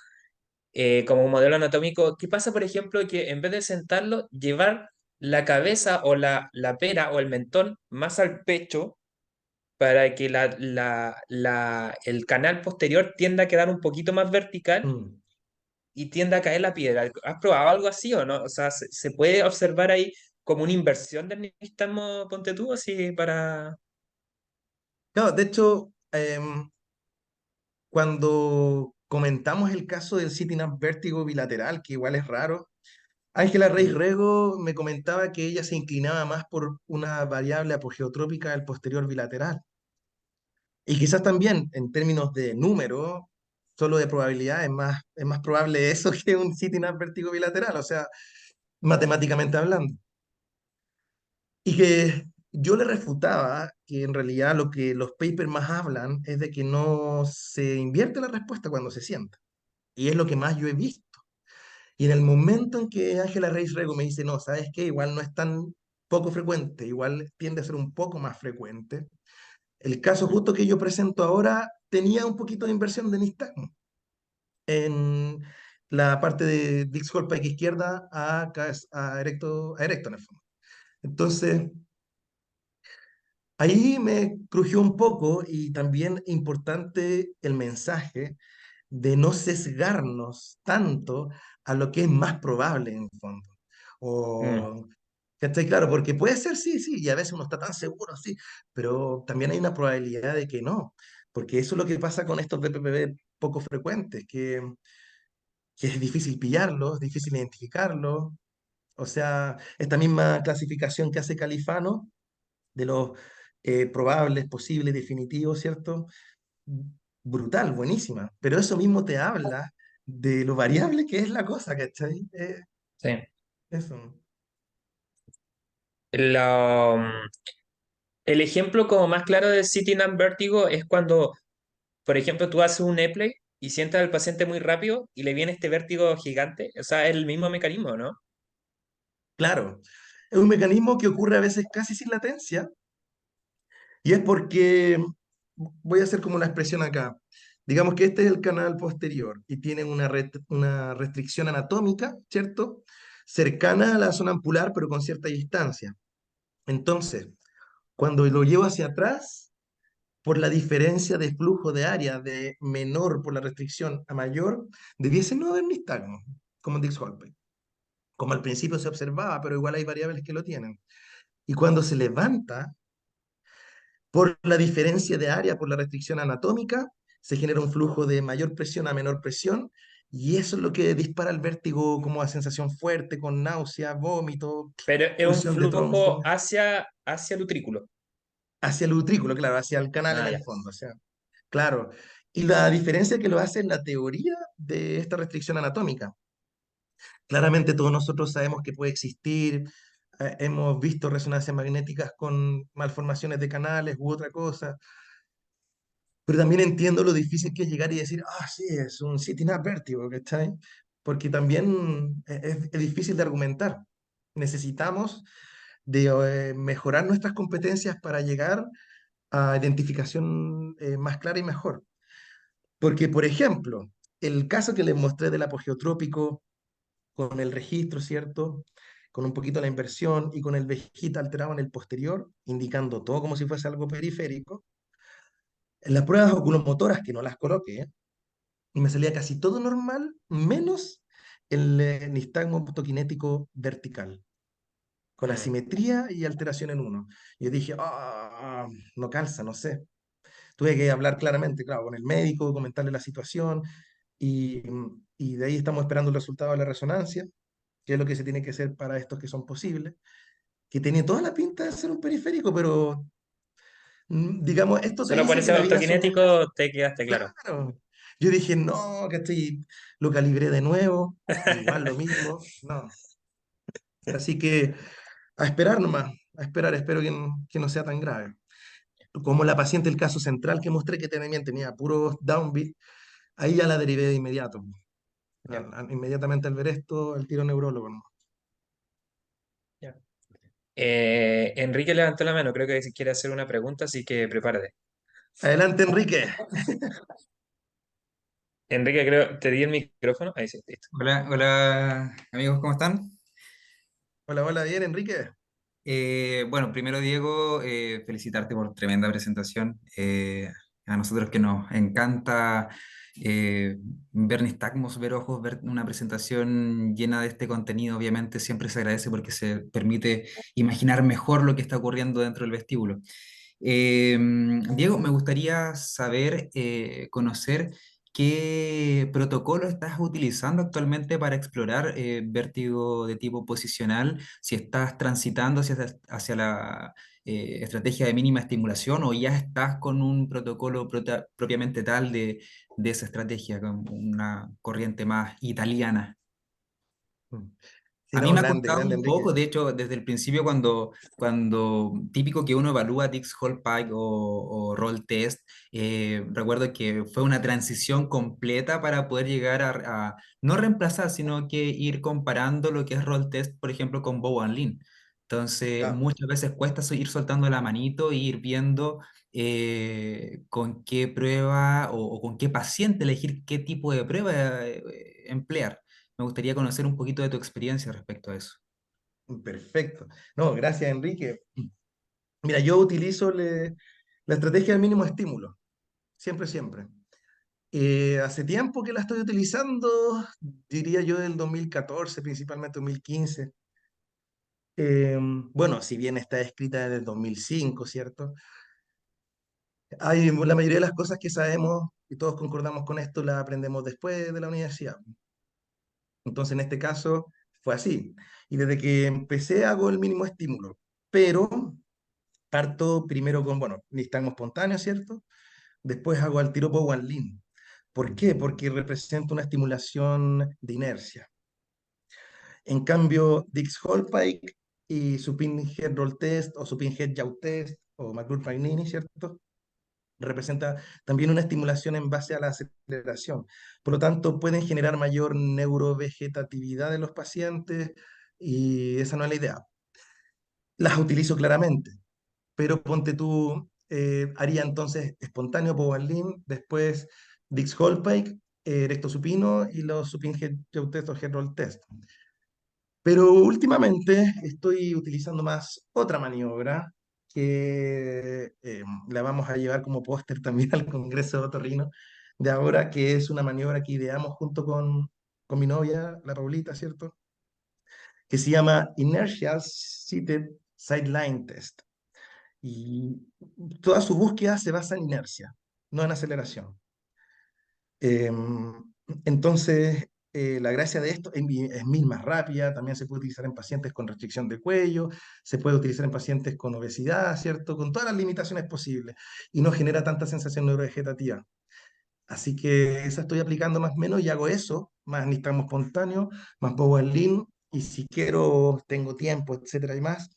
como modelo anatómico, ¿qué pasa, por ejemplo, que en vez de sentarlo, llevar la cabeza o la pera o el mentón más al pecho para que el canal posterior tienda a quedar un poquito más vertical mm. y tienda a caer la piedra? ¿Has probado algo así o no? O sea, ¿se puede observar ahí como una inversión del nistagmo, ponte tú, así para... Claro, de hecho, cuando comentamos el caso del sitting up vértigo bilateral, que igual es raro, Ángela Reis Mm, Rego me comentaba que ella se inclinaba más por una variable apogeotrópica del posterior bilateral. Y quizás también en términos de número, solo de probabilidad, es más probable eso que un sitting up vértigo bilateral, o sea, matemáticamente hablando. Y que yo le refutaba que en realidad lo que los papers más hablan es de que no se invierte la respuesta cuando se sienta. Y es lo que más yo he visto. Y en el momento en que Ángela Reis Rego me dice, no, ¿sabes qué? Igual no es tan poco frecuente, igual tiende a ser un poco más frecuente. El caso justo que yo presento ahora tenía un poquito de inversión de nistagmo en la parte de Dix Pike izquierda a erecto en el fondo. Entonces, ahí me crujió un poco y también importante el mensaje de no sesgarnos tanto a lo que es más probable en el fondo. mm. O, ¿cachai? Claro, porque puede ser sí, sí, y a veces uno está tan seguro, sí, pero también hay una probabilidad de que no, porque eso es lo que pasa con estos BPPB poco frecuentes, que es difícil pillarlos, difícil identificarlos. O sea, esta misma clasificación que hace Califano de los probables, posibles, definitivos, ¿cierto? Brutal, buenísima. Pero eso mismo te habla de lo variable que es la cosa, ¿cachai? Sí. Eso. Lo, mm, el ejemplo como más claro de sitting and vertigo es cuando, por ejemplo, tú haces un E-play y sientas al paciente muy rápido y le viene este vértigo gigante. O sea, es el mismo mecanismo, ¿no? Claro, es un mecanismo que ocurre a veces casi sin latencia y es porque, voy a hacer como una expresión acá, digamos que este es el canal posterior y tiene una restricción anatómica, ¿cierto? Cercana a la zona ampular, pero con cierta distancia. Entonces, cuando lo llevo hacia atrás, por la diferencia de flujo de área de menor por la restricción a mayor, debiese no haber nistagmo, como en Dix-Hallpike. Como al principio se observaba, pero igual hay variables que lo tienen. Y cuando se levanta, por la diferencia de área, por la restricción anatómica, se genera un flujo de mayor presión a menor presión, y eso es lo que dispara el vértigo como a sensación fuerte, con náusea, vómito, Pero es un pulsión de flujo tronco, hacia el utrículo. hacia el utrículo, claro, hacia el canal en Ah, el ya. fondo, o sea, claro. Y la diferencia que lo hace es la teoría de esta restricción anatómica. Claramente todos nosotros sabemos que puede existir, hemos visto resonancias magnéticas con malformaciones de canales u otra cosa, pero también entiendo lo difícil que es llegar y decir, ah, sí, es un sitting up vértigo, ¿cachai? Porque también es difícil de argumentar. Necesitamos de mejorar nuestras competencias para llegar a identificación más clara y mejor. Porque, por ejemplo, el caso que les mostré del apogeotrópico con el registro, ¿cierto? Con un poquito la inversión y con el vejita alterado en el posterior, indicando todo como si fuese algo periférico. En las pruebas oculomotoras, que no las coloqué, y me salía casi todo normal, menos el nistagmo optoquinético vertical, con Mm. asimetría y alteración en uno. Y yo dije, no calza, no sé. Tuve que hablar claramente, claro, con el médico, comentarle la situación, y, y de ahí estamos esperando el resultado de la resonancia, que es lo que se tiene que hacer para estos que son posibles, que tenía toda la pinta de ser un periférico, pero digamos, esto te Solo por dice que ese la vida son... autokinético te quedaste claro. Claro. Yo dije, no, que estoy, lo calibré de nuevo, igual lo mismo, no. Así que a esperar nomás, a esperar, espero que no sea tan grave. Como la paciente, el caso central que mostré que tenía puros downbeat, ahí ya la derivé de inmediato. Ya, Inmediatamente al ver esto, el tiro neurólogo, ¿no? ya. Enrique levantó la mano, creo que quiere hacer una pregunta, así que prepárate. Adelante, Enrique. Enrique, creo, te di el micrófono. Ahí sí, listo. Hola, hola amigos, ¿cómo están? Hola, hola, bien, Enrique. Bueno, primero Diego, felicitarte por tremenda presentación. A nosotros que nos encanta ver nistagmos, ver ojos, ver una presentación llena de este contenido, obviamente siempre se agradece porque se permite imaginar mejor lo que está ocurriendo dentro del vestíbulo. Diego, me gustaría saber, conocer qué protocolo estás utilizando actualmente para explorar vértigo de tipo posicional, si estás transitando hacia la estrategia de mínima estimulación o ya estás con un protocolo propiamente tal de esa estrategia, con una corriente más italiana. Sí, A mí no, me ha grande, costado grande, un Enrique. poco, de hecho, desde el principio cuando típico que uno evalúa Dix-Hallpike o Roll Test, recuerdo que fue una transición completa para poder llegar no reemplazar, sino que ir comparando lo que es Roll Test, por ejemplo, con Bow and Lean. Entonces, Ya, muchas veces cuesta ir soltando la manito e ir viendo con qué prueba o con qué paciente elegir qué tipo de prueba emplear. Me gustaría conocer un poquito de tu experiencia respecto a eso. perfecto. No, gracias, Enrique. Mira, yo utilizo la estrategia del mínimo estímulo, siempre, siempre. Hace tiempo que la estoy utilizando, diría yo del 2014, principalmente 2015. Bueno, si bien está escrita desde el 2005, ¿cierto? Hay la mayoría de las cosas que sabemos y todos concordamos con esto, las aprendemos después de la universidad. Entonces, en este caso, fue así. Y desde que empecé hago el mínimo estímulo, pero parto primero con, bueno, nistagmo espontáneo, ¿cierto? Después hago al tiro Bowen Lean. ¿Por qué? Porque representa una estimulación de inercia. En cambio, Dix-Hallpike y Supine Head Roll Test o Supine Head Yaw Test o McGraw-Pagnini, ¿cierto? Representa también una estimulación en base a la aceleración. Por lo tanto, pueden generar mayor neurovegetatividad de los pacientes y esa no es la idea. Las utilizo claramente, pero ponte tú, haría entonces espontáneo Powerlin, después Dix Hallpike, recto supino y los supine head test o head roll test. Pero últimamente estoy utilizando más otra maniobra que la vamos a llevar como póster también al Congreso de Otorrino de ahora, que es una maniobra que ideamos junto con mi novia, la Paulita, ¿cierto? Que se llama Inertial Seated Sideline Test. Y toda su búsqueda se basa en inercia, no en aceleración. Eh, entonces, la gracia de esto es mil más rápida, también se puede utilizar en pacientes con restricción de cuello, se puede utilizar en pacientes con obesidad, ¿cierto? Con todas las limitaciones posibles y no genera tanta sensación neurovegetativa. Así que esa estoy aplicando más o menos y hago eso, más nistagmo espontáneo, más Power Lean, y si quiero, tengo tiempo, etcétera y más,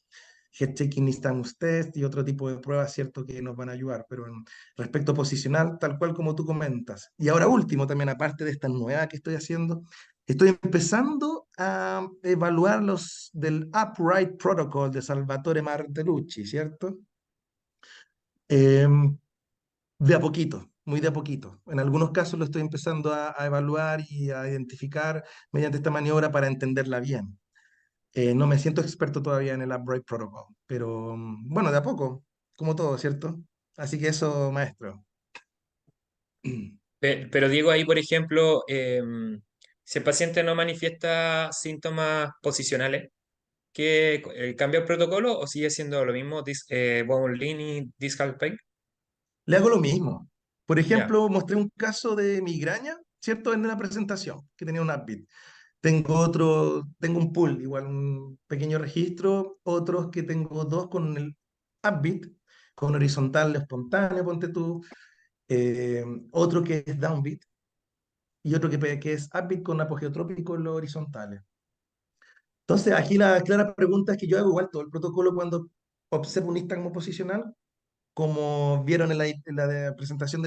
head shaking nistagmus test y otro tipo de pruebas, cierto, que nos van a ayudar, pero en respecto posicional, tal cual como tú comentas. Y ahora último también, aparte de esta nueva que estoy haciendo, Estoy empezando a evaluar los del Upright Protocol de Salvatore Martellucci, ¿cierto? Em, de a poquito, muy de a poquito. En algunos casos lo estoy empezando a evaluar y a identificar mediante esta maniobra para entenderla bien. No me siento experto todavía en el Upright Protocol, pero bueno, de a poco, como todo, ¿cierto? Así que eso, maestro. Pero Diego, ahí, por ejemplo, si el paciente no manifiesta síntomas posicionales, ¿qué cambia el protocolo o sigue siendo lo mismo, bone leaning, discal pain? Le hago lo mismo. Por Ya, ejemplo, mostré un caso de migraña, ¿cierto? En una presentación que tenía un Upbeat. Tengo otro, tengo un pool, igual un pequeño registro, otros que tengo dos con el upbeat, con horizontal espontáneo, ponte tú, eh, otro que es downbeat y otro que es upbeat con apogeotrópico en los horizontales. Entonces, aquí la clara pregunta es que yo hago igual todo el protocolo cuando observo un nistagmo posicional, como vieron presentación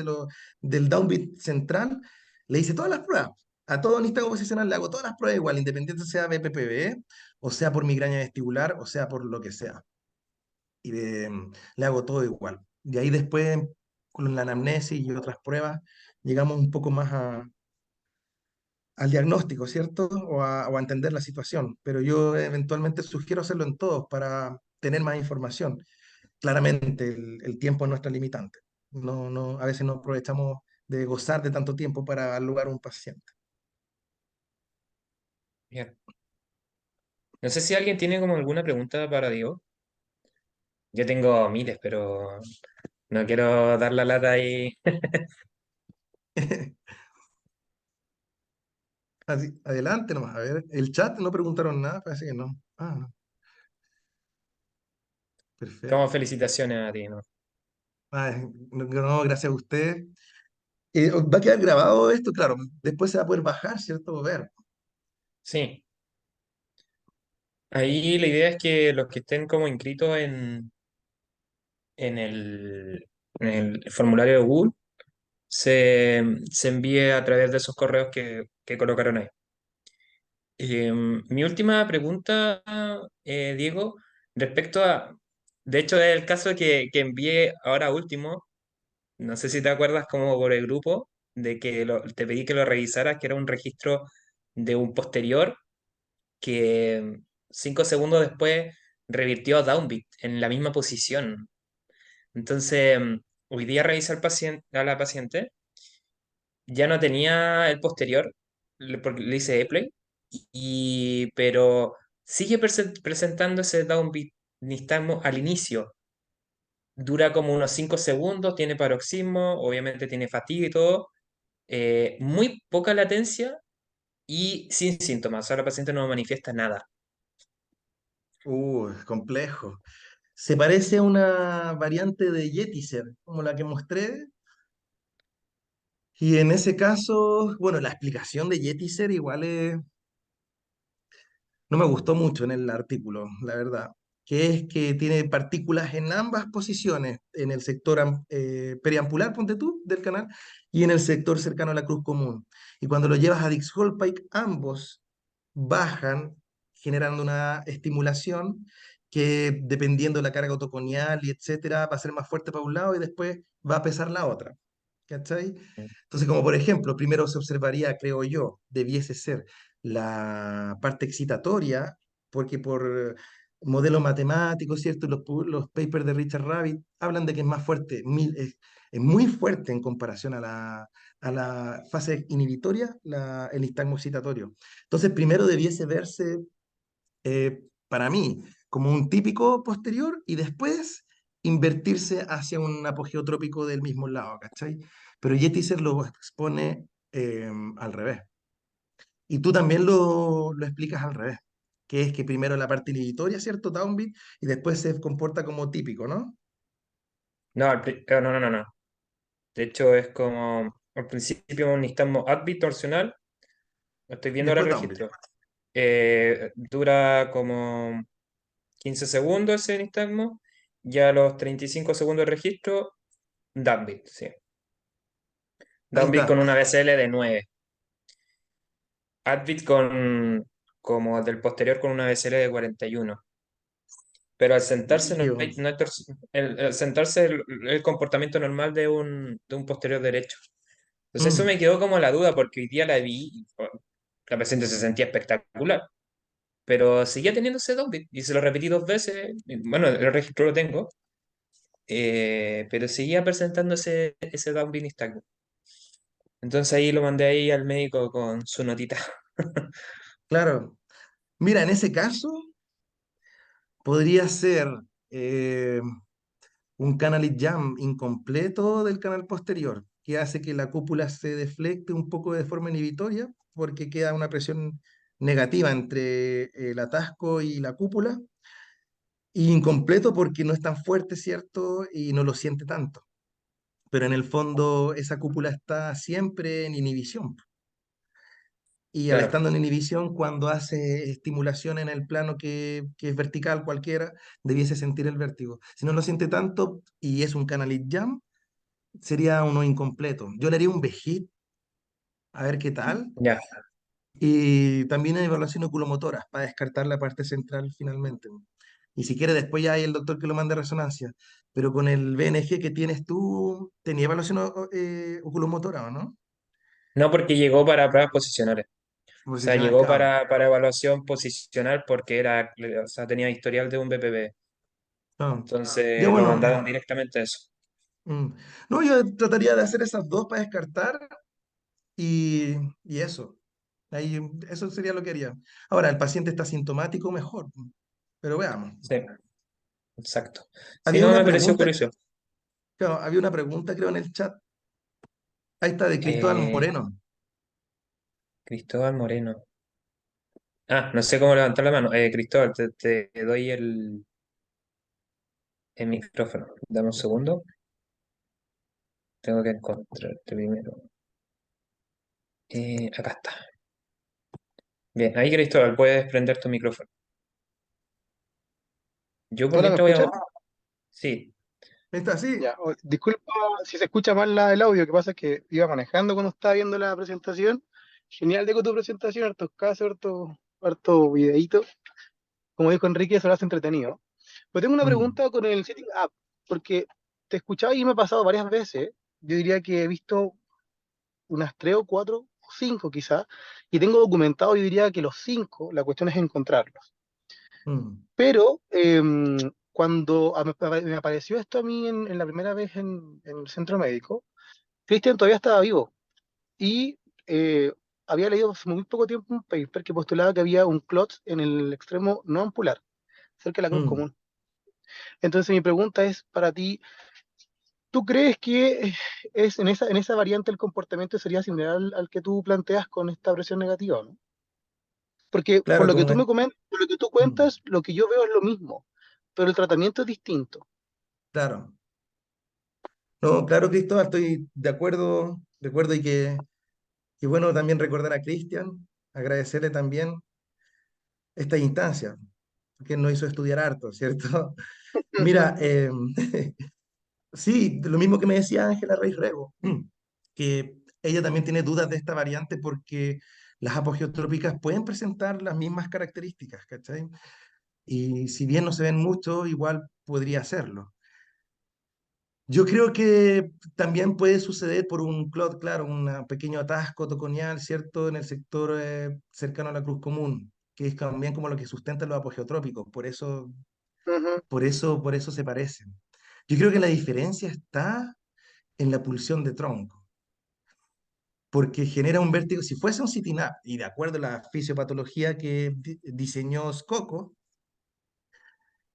del downbeat central, le hice todas las pruebas. A todo nistagmo posicional le hago todas las pruebas igual, independiente sea BPPV, o sea por migraña vestibular, o sea por lo que sea. Y le hago todo igual. De ahí después, con la anamnesis y otras pruebas, llegamos un poco más al diagnóstico, ¿cierto? O a entender la situación. Pero yo eventualmente sugiero hacerlo en todos para tener más información. Claramente, el tiempo es nuestra limitante. No, no, a veces no aprovechamos de gozar de tanto tiempo para evaluar a un paciente. bien. No sé si alguien tiene como alguna pregunta para Diego. Yo tengo miles, pero no quiero dar la lata ahí. Así, adelante nomás, a ver. El chat no preguntaron nada, parece que no. Ah, no, Como perfecto. felicitaciones a ti, ¿no? Ay, no, no, gracias a usted. Va a quedar grabado esto, claro. Después se va a poder bajar, ¿cierto? Ver. Sí. Ahí la idea es que los que estén como inscritos en en el formulario de Google se envíe a través de esos correos que colocaron ahí. Mi última pregunta, Diego, respecto a, de hecho, es el caso que envié ahora último, no sé si te acuerdas como por el grupo, de que te pedí que lo revisaras, que era un registro de un posterior que 5 segundos después revirtió a downbeat en la misma posición. Entonces, hoy día revisé a la paciente, ya no tenía el posterior, porque le hice play, pero sigue presentando ese downbeat nistagmo al inicio. Dura como unos 5 segundos, tiene paroxismo, obviamente tiene fatiga y todo, muy poca latencia y sin síntomas. O sea, la paciente no manifiesta nada. Es complejo. Se parece a una variante de Yetizer, como la que mostré. Y en ese caso, bueno, la explicación de Yetizer igual no me gustó mucho en el artículo, la verdad, que es que tiene partículas en ambas posiciones, en el sector periampular, ponte tú, del canal, y en el sector cercano a la cruz común. Y cuando lo llevas a Dix-Hallpike, ambos bajan, generando una estimulación que, dependiendo de la carga autoconial y etcétera, va a ser más fuerte para un lado y después va a pesar la otra. ¿Cachai? Entonces, como por ejemplo, primero se observaría, creo yo, debiese ser la parte excitatoria, porque por modelos matemáticos, ¿cierto? Los papers de Richard Rabbit hablan de que es más fuerte, es muy fuerte en comparación a la fase inhibitoria, el nistagmo excitatorio. Entonces, primero debiese verse, para mí, como un típico posterior y después invertirse hacia un apogeo trópico del mismo lado, ¿cachai? Pero Yetizer lo expone al revés. Y tú también lo explicas al revés, que es que primero la parte inhibitoria, ¿cierto? Downbeat, y después se comporta como típico, ¿no? No, no, no, no, no. De hecho, es como al principio un nistagmo upbeat torsional. Estoy Y viendo ahora el después downbeat. registro. Dura como 15 segundos ese nistagmo. Ya a los 35 segundos de registro, downbeat, sí. Ahí Downbeat con está. una BCL de 9. Advit como del posterior con una BCL de 41. Pero al sentarse Brígido. no hay el sentarse el comportamiento normal de un posterior derecho. Entonces eso Mm, me quedó como la duda porque hoy día la vi y la paciente se sentía espectacular, pero seguía teniendo ese downbeat y se lo repetí 2 veces, y, bueno, el registro lo tengo, pero seguía presentando ese downbeat nistagmo. Entonces ahí lo mandé ahí al médico con su notita. claro. Mira, en ese caso podría ser eh, un canal jam incompleto del canal posterior, que hace que la cúpula se deflecte un poco de forma inhibitoria, porque queda una presión negativa entre el atasco y la cúpula, y incompleto porque no es tan fuerte, ¿cierto? Y no lo siente tanto. Pero en el fondo esa cúpula está siempre en inhibición. Y al Claro, estando en inhibición, cuando hace estimulación en el plano que es vertical cualquiera, debiese sentir el vértigo. Si no lo siente tanto y es un canalit jam, sería uno incompleto. Yo le haría un VGIT, a ver qué tal. ya. Y también hay evaluación oculomotora para descartar la parte central finalmente. Y si quiere, después ya hay el doctor que lo mande a resonancia. Pero con el BNG que tienes tú, ¿tenía evaluación oculomotora o no? No porque llegó para pruebas posicionales. O sea, Posicional, llegó claro. para evaluación posicional porque o sea, tenía historial de un BPP. No. Ya Entonces lo bueno. mandaron directamente a eso. mm. No, yo trataría de hacer esas dos para descartar y, y eso. Ahí, eso sería lo que haría. Ahora, el paciente está sintomático, mejor. Pero veamos. Sí, exacto. Sí, Había no una me pareció pregunta, curioso. claro, había una pregunta, creo, en el chat. Ahí está, de Cristóbal Eh, Moreno. Cristóbal Moreno. Ah, no sé cómo levantar la mano. Cristóbal, te doy el micrófono. Dame un segundo. Tengo que encontrarte primero. Acá está. Bien, ahí Cristóbal, puedes prender tu micrófono. Yo por Hola, ¿me mientras voy a... escuchan? Sí, Ahí está, sí. Ya, disculpa si se escucha mal el audio, que pasa es que iba manejando cuando estaba viendo la presentación. Genial de tu presentación, hartos casos, harto videíto. Como dijo Enrique, se lo hace entretenido. Pero tengo una Mm, pregunta con el Setting Up, porque te escuchaba y me ha pasado varias veces. Yo diría que he visto unas 3 o 4 o 5 quizás, y tengo documentado, yo diría que los 5, la cuestión es encontrarlos. mm, Pero cuando me apareció esto a mí en la primera vez en el centro médico, Christian todavía estaba vivo y había leído hace muy poco tiempo un paper que postulaba que había un clot en el extremo no ampular, cerca de la cruz mm. común. Entonces mi pregunta es para ti, ¿tú crees que es en esa variante el comportamiento sería similar al que tú planteas con esta presión negativa, ¿no? Porque por Claro, lo que como tú me es. comentas, por lo que tú Mm, cuentas, lo que yo veo es lo mismo, pero el tratamiento es distinto. claro. No, claro, Cristóbal, estoy de acuerdo y bueno también recordar a Cristian, agradecerle también esta instancia, que nos hizo estudiar harto, ¿cierto? Mira, sí, lo mismo que me decía Ángela Rey Rego, que ella también tiene dudas de esta variante porque las apogeotrópicas pueden presentar las mismas características, ¿cachai? Y si bien no se ven mucho, igual podría hacerlo. Yo creo que también puede suceder por un clot, claro, un pequeño atasco toconial, ¿cierto? En el sector cercano a la cruz común, que es también como lo que sustenta los apogeotrópicos, Ujú. por eso se parecen. Yo creo que la diferencia está en la pulsión de tronco, porque genera un vértigo. Si fuese un CITINAP, y de acuerdo a la fisiopatología que diseñó Scocco,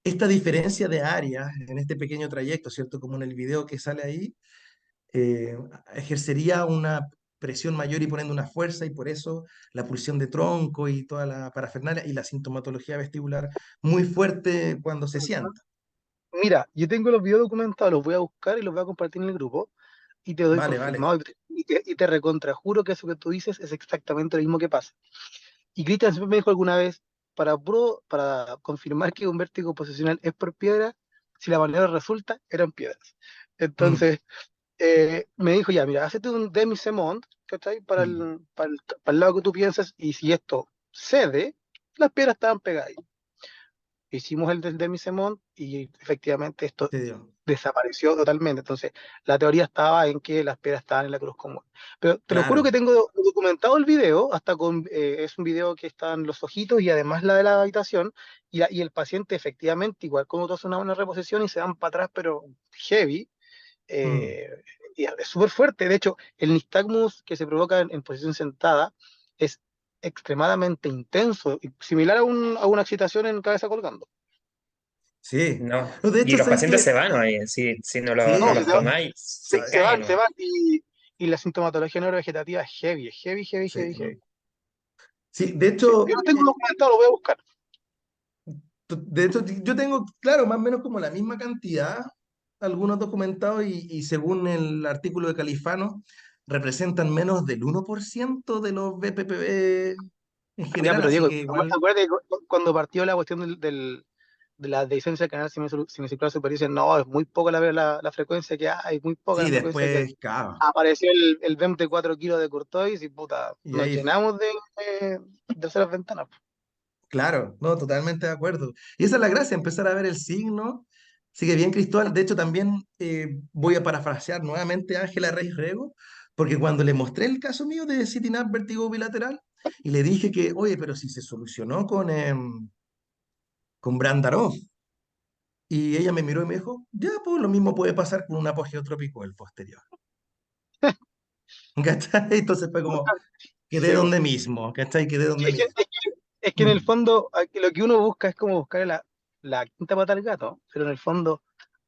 esta diferencia de área en este pequeño trayecto, ¿cierto? Como en el video que sale ahí, eh, ejercería una presión mayor y poniendo una fuerza, y por eso la pulsión de tronco y toda la parafernalia y la sintomatología vestibular muy fuerte cuando se sienta. Mira, yo tengo los videos documentados, los voy a buscar y los voy a compartir en el grupo y te doy por Vale, vale. firmado y te recontrajuro que eso que tú dices es exactamente lo mismo que pasa. Y Cristian siempre me dijo alguna vez, para confirmar que un vértigo posicional es por piedra, si la manera resulta, eran piedras. Mm, Entonces, me dijo ya, mira, hacete un demi-semont, ¿cachai? Mm. Para el lado que tú piensas, y si esto cede, las piedras estaban pegadas ahí. Hicimos el del Demisemont y efectivamente esto Te dio. desapareció totalmente. Entonces, la teoría estaba en que las piedras estaban en la cruz común. Pero te lo juro que Claro. tengo documentado el video, hasta con, es un video que están los ojitos y además la de la habitación, y el paciente efectivamente, igual como tú haces una buena reposición y se dan para atrás, pero heavy, Mm. eh, y es súper fuerte. De hecho, el nistagmus que se provoca en posición sentada es extremadamente intenso, y similar a una excitación en cabeza colgando. Sí. No. No, de Y hecho, los ¿sabes pacientes qué? se van ahí, si no, no No, Sí, si los se va, tomáis, se ¿sabes? caen. se ¿No? van, y la sintomatología neurovegetativa es heavy, es heavy, heavy, Sí. heavy, heavy. Sí, de Sí, yo hecho, lo tengo documentado, lo voy a buscar. yo tengo, claro, más o menos como la misma cantidad, algunos documentados, y según el artículo de Califano, representan menos del 1% de los BPPB en Ya, general, pero así Diego, que igual, acuérdate que cuando partió la cuestión de la dehiscencia del canal semicircular superior, dicen, no, es muy poca la frecuencia que hay, muy poca la sí, frecuencia que hay. después, claro, Apareció el BEM de 4 kilos de Courtois y puta, y nos ahí, llenamos de terceras ventanas. claro, no, totalmente de acuerdo. Y esa es la gracia, empezar a ver el signo. Sigue bien, Cristóbal. De hecho, también voy a parafrasear nuevamente a Ángela Reyes Rego, porque cuando le mostré el caso mío de sitting up vértigo bilateral y le dije que, oye, pero si se solucionó con Brandarov, y ella me miró y me dijo, ya, pues lo mismo puede pasar con un apogeo trópico del posterior. ¿Cachai? Entonces fue como, quedé Sí, donde mismo, ¿cachai? Quedé donde es que, mismo. es que en el Mm. fondo lo que uno busca es como buscar la quinta pata al gato, pero en el fondo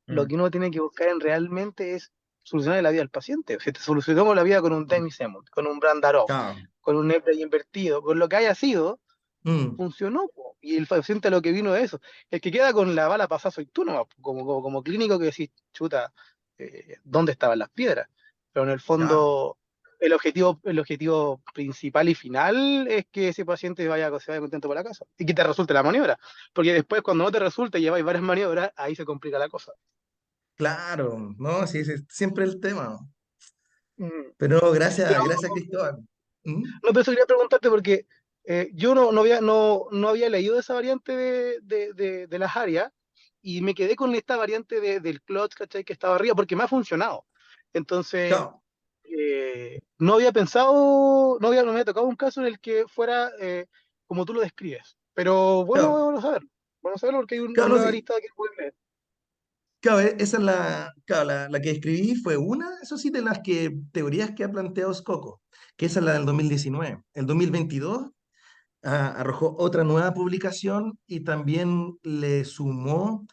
lo Mm. que uno tiene que buscar realmente es solucionar la vida al paciente. Si te solucionamos la vida con un Demisemont, con un Brandarov, Claro. con un Nepra invertido, con lo que haya sido, Mm. funcionó, po. Y el paciente a lo que vino de eso. El que queda con la bala pasada soy tú nomás, como clínico que decís, chuta, ¿dónde estaban las piedras? Pero en el Claro. fondo, el objetivo principal y final es que ese paciente se vaya contento para la casa y que te resulte la maniobra. Porque después, cuando no te resulta y lleváis varias maniobras, ahí se complica la cosa. Claro, no, sí, ese es siempre el tema. Mm. Pero Pero gracias, Cristóbal. ¿Mm? no, pero eso quería preguntarte porque yo no había leído esa variante de las áreas y me quedé con esta variante del clutch, ¿cachai? Que estaba arriba porque me ha funcionado. Entonces, Chao. no había pensado, no me había tocado un caso en el que fuera como tú lo describes. Pero Chao. bueno saberlo porque hay Claro, no, una sí. arista que pueden leer. Claro, esa es claro, la que escribí fue una, eso sí, de las teorías que ha planteado Scocco, que esa es la del 2019. El 2022 arrojó otra nueva publicación y también le sumó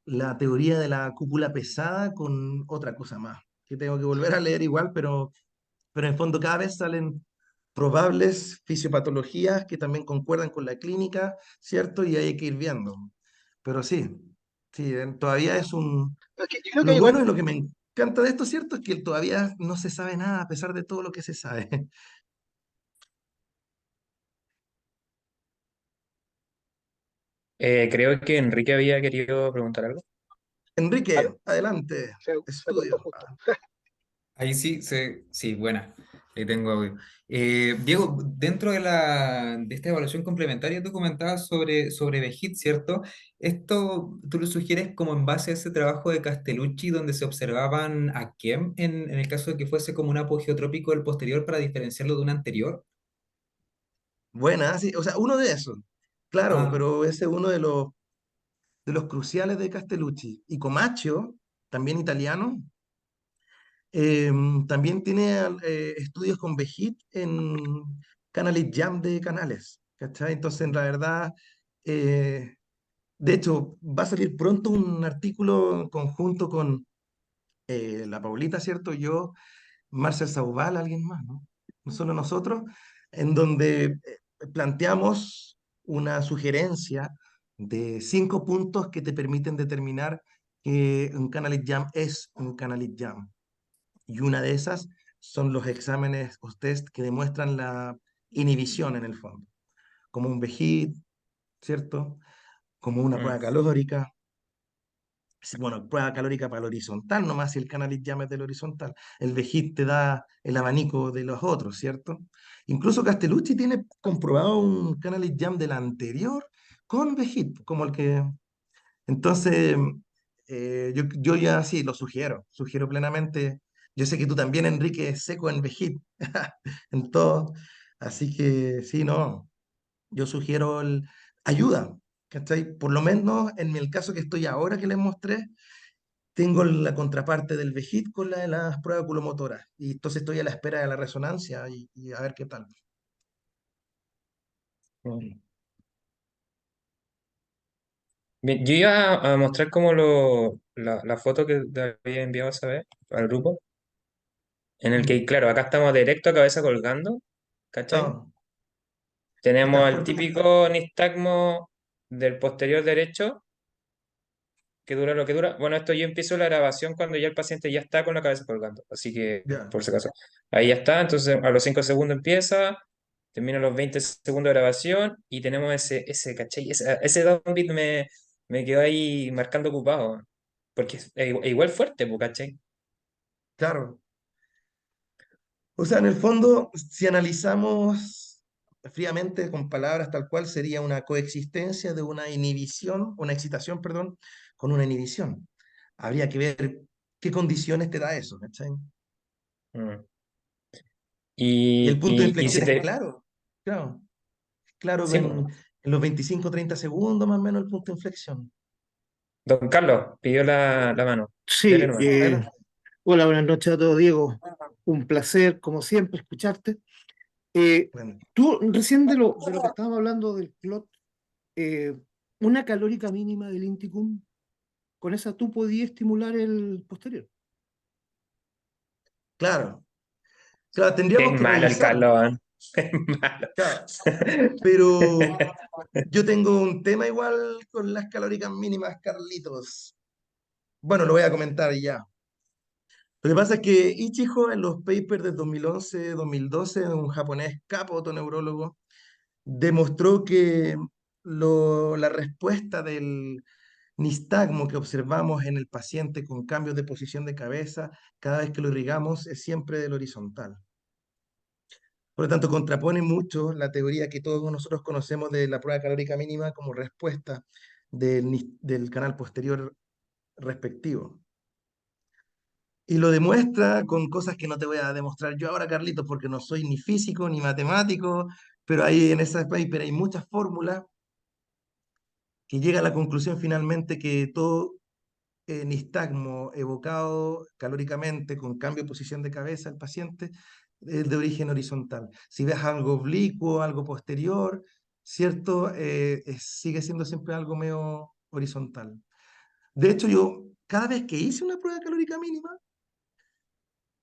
la teoría de la cúpula pesada con otra cosa más, que tengo que volver a leer igual, pero en el fondo cada vez salen probables fisiopatologías que también concuerdan con la clínica, ¿cierto? Y hay que ir viendo. Pero sí, sí, todavía es un... Es que yo creo que Lo igual. bueno y lo que me encanta de esto, ¿cierto? Es que todavía no se sabe nada a pesar de todo lo que se sabe. Creo que Enrique había querido preguntar algo. A ver, Enrique, adelante, se cortó estudio. justo. Ahí sí, sí, buena. Ahí tengo audio. Diego, dentro de esta evaluación complementaria, tú comentabas sobre Behit, ¿cierto? Esto tú lo sugieres como en base a ese trabajo de Castellucci, donde se observaban a Kem en el caso de que fuese como un apogeotrópico del posterior para diferenciarlo de un anterior. Buena, sí, o sea, uno de esos. Claro, Ah, pero ese es uno de los cruciales de Castellucci. Y Comacchio, también italiano, eh, también tiene estudios con Behit en Canalik Jam de canales. ¿Cachai? Entonces, la verdad, eh, de hecho, va a salir pronto un artículo en conjunto con la Paulita, ¿cierto? Yo, Marcel Saubal, alguien más, ¿no? No solo nosotros, en donde planteamos una sugerencia de 5 puntos que te permiten determinar que un Canalik Jam es un Canalik Jam. Y una de esas son los exámenes o test que demuestran la inhibición en el fondo, como un VEGIT, ¿cierto? Como una Mm. prueba calórica. Sí, bueno, prueba calórica para el horizontal, nomás si el Canalis Jam es del horizontal. El Vegit te da el abanico de los otros, ¿cierto? Incluso Castellucci tiene comprobado un Canalis Jam del anterior con Vegit, como el que... Entonces, yo ya sí, lo sugiero plenamente. Yo sé que tú también, Enrique, es seco en Vegit, en todo. Así que sí, no, yo sugiero ayuda, ¿cachai? Por lo menos en el caso que estoy ahora que les mostré, tengo la contraparte del Vegit con la de las pruebas oculomotoras. Y entonces estoy a la espera de la resonancia y a ver qué tal. Mm. Bien, yo iba a mostrar como la foto que te había enviado esa vez al grupo, en el que, Mm. claro, acá estamos directo a cabeza colgando, ¿cachai? Ah, y está Tenemos el fuerte. típico nistagmo del posterior derecho, que dura lo que dura. Bueno, esto yo empiezo la grabación cuando ya el paciente ya está con la cabeza colgando, así que, Ya, por si acaso, ahí ya está, entonces a los 5 segundos empieza, termina los 20 segundos de grabación y tenemos ¿cachai? Ese downbeat me quedó ahí marcando ocupado, porque es igual fuerte, pues, ¿cachai? claro. O sea, en el fondo, si analizamos fríamente con palabras tal cual, sería una coexistencia de una inhibición, una excitación, perdón, con una inhibición. Habría que ver qué condiciones te da eso, ¿cachai? Mm. Y el punto de Y inflexión si es te... claro, claro, claro que Sí, pues. en los 25-30 segundos más o menos el punto de inflexión. Don Carlos pidió la mano. Dele Sí, nomás. Adelante. hola, buenas noches a todos, Diego. Un placer, como siempre, escucharte. Eh, Bueno, Tú recién de lo que estábamos hablando del clot, eh, una calórica mínima del Inticum, con esa tú podías estimular el posterior. claro, claro, Es tendríamos que malo el revisar, Carlos, ¿eh? Es malo. claro, pero yo tengo un tema igual con las calóricas mínimas, Carlitos. Bueno, lo voy a comentar ya. Lo que pasa es que Ichijo en los papers de 2011-2012, un japonés capo otoneurólogo, demostró que la respuesta del nistagmo que observamos en el paciente con cambios de posición de cabeza cada vez que lo irrigamos es siempre del horizontal. Por lo tanto, contrapone mucho la teoría que todos nosotros conocemos de la prueba calórica mínima como respuesta del canal posterior respectivo. Y lo demuestra con cosas que no te voy a demostrar yo ahora, Carlitos, porque no soy ni físico ni matemático, pero ahí en esa paper hay muchas fórmulas que llega a la conclusión finalmente que todo nistagmo evocado calóricamente con cambio de posición de cabeza del paciente es de origen horizontal. Si ves algo oblicuo, algo posterior, ¿cierto? Sigue siendo siempre algo medio horizontal. De hecho, yo cada vez que hice una prueba calórica mínima,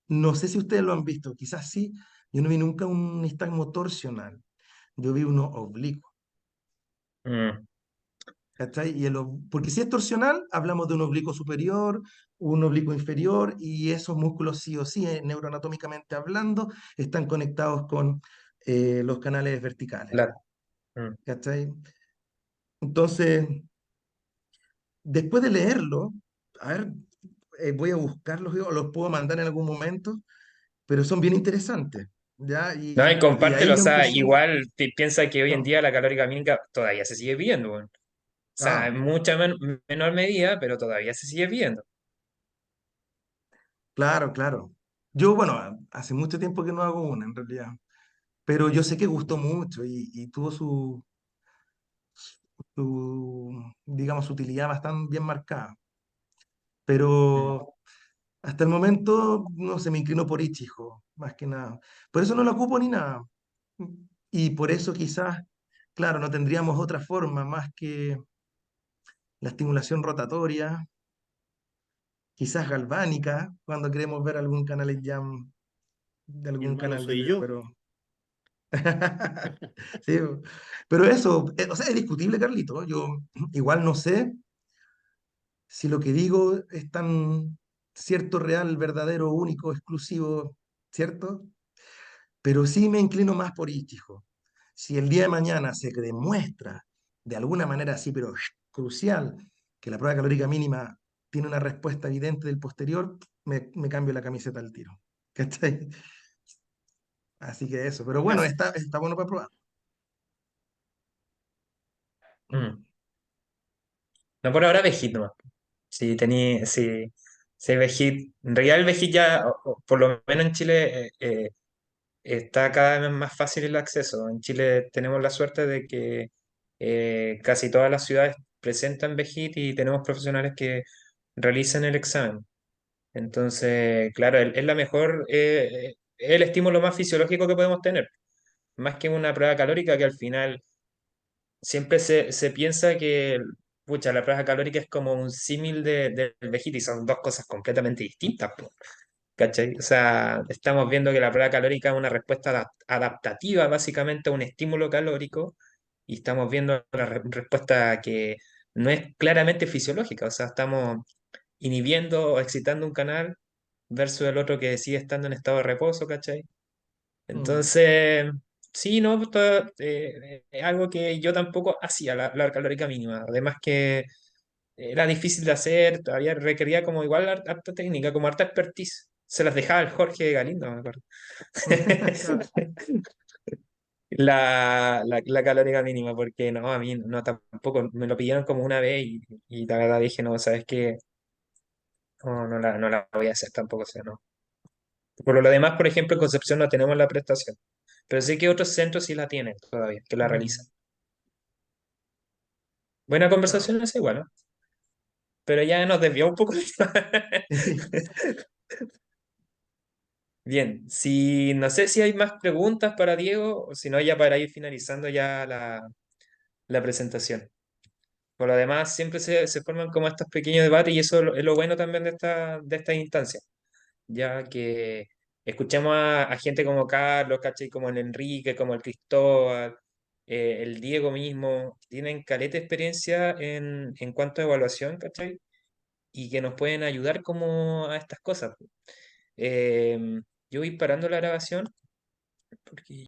no sé si ustedes lo han visto, quizás sí, yo no vi nunca un nistagmo torsional, yo vi uno oblicuo. Mm. ¿Cachai? Porque si es torsional, hablamos de un oblicuo superior, un oblicuo inferior, y esos músculos sí o sí, neuroanatómicamente hablando, están conectados con los canales verticales. La- mm. ¿Cachai? Entonces, después de leerlo, a ver, voy a buscarlos, o los puedo mandar en algún momento, pero son bien interesantes, ¿ya? No, y Y ahí compártelo, o yo sea, empecé, igual piensa que hoy en no, día la calórica mínima todavía se sigue viendo, weón. O sea, ah, en mucha menor medida, pero todavía se sigue viendo. claro, claro. Yo, bueno, hace mucho tiempo que no hago una, en realidad. Pero yo sé que gustó mucho y tuvo digamos, su utilidad bastante bien marcada. Mm. Pero hasta el momento no se me inclinó por Ichijo, más que nada. Por eso no lo ocupo ni nada. Y por eso quizás, claro, no tendríamos otra forma más que la estimulación rotatoria, quizás galvánica, cuando queremos ver algún canal en jam de Mi algún hermano canal de soy dedo, yo. pero... Sí, pero eso, o sea, es discutible, Carlito. Yo igual no sé si lo que digo es tan cierto, real, verdadero, único, exclusivo, ¿cierto? Pero sí me inclino más por Ichijo. Si el día de mañana se demuestra de alguna manera así, pero crucial, que la prueba calórica mínima tiene una respuesta evidente del posterior, me cambio la camiseta al tiro. ¿Cachai? Así que eso, pero bueno, Gracias. está bueno para probar. Mm. No, por ahora Vegit nomás. Si tení, si Vegit, en realidad el Vegit ya, por lo menos en Chile, está cada vez más fácil el acceso. En Chile tenemos la suerte de que casi todas las ciudades presentan Vegit y tenemos profesionales que realizan el examen. Entonces, claro, es la mejor, es el estímulo más fisiológico que podemos tener, más que una prueba calórica que al final siempre se piensa que, pucha, la prueba calórica es como un símil del Vegeta y son dos cosas completamente distintas, po, ¿cachai? O sea, estamos viendo que la prueba calórica es una respuesta adaptativa básicamente a un estímulo calórico y estamos viendo una respuesta que no es claramente fisiológica, o sea, estamos inhibiendo o excitando un canal versus el otro que sigue estando en estado de reposo, ¿cachai? Mm. Entonces, sí, no, pues, es algo que yo tampoco hacía, la calórica mínima. Además que era difícil de hacer, todavía requería como igual harta técnica, como harta expertise. Se las dejaba el Jorge Galindo, me acuerdo. La calórica mínima, porque no, a mí no tampoco, me lo pidieron como una vez y la verdad dije, no, ¿sabes qué? No, no la voy a hacer tampoco, o sea, no. Por lo demás, por ejemplo, en Concepción no tenemos la prestación, pero sé que otros centros sí la tienen todavía, que la realizan. Mm. Buena Claro. conversación es igual, ¿no? Pero ya nos desvió un poco. Bien, si no sé si hay más preguntas para Diego, o si no, ya para ir finalizando ya la presentación. Por lo demás, siempre se forman como estos pequeños debates y eso es lo bueno también de esta instancia, ya que escuchamos a gente como Carlos, ¿cachai? Como el Enrique, como el Cristóbal, el Diego mismo, tienen caleta de experiencia en cuanto a evaluación, ¿cachai? Y que nos pueden ayudar como a estas cosas. Yo voy parando la grabación porque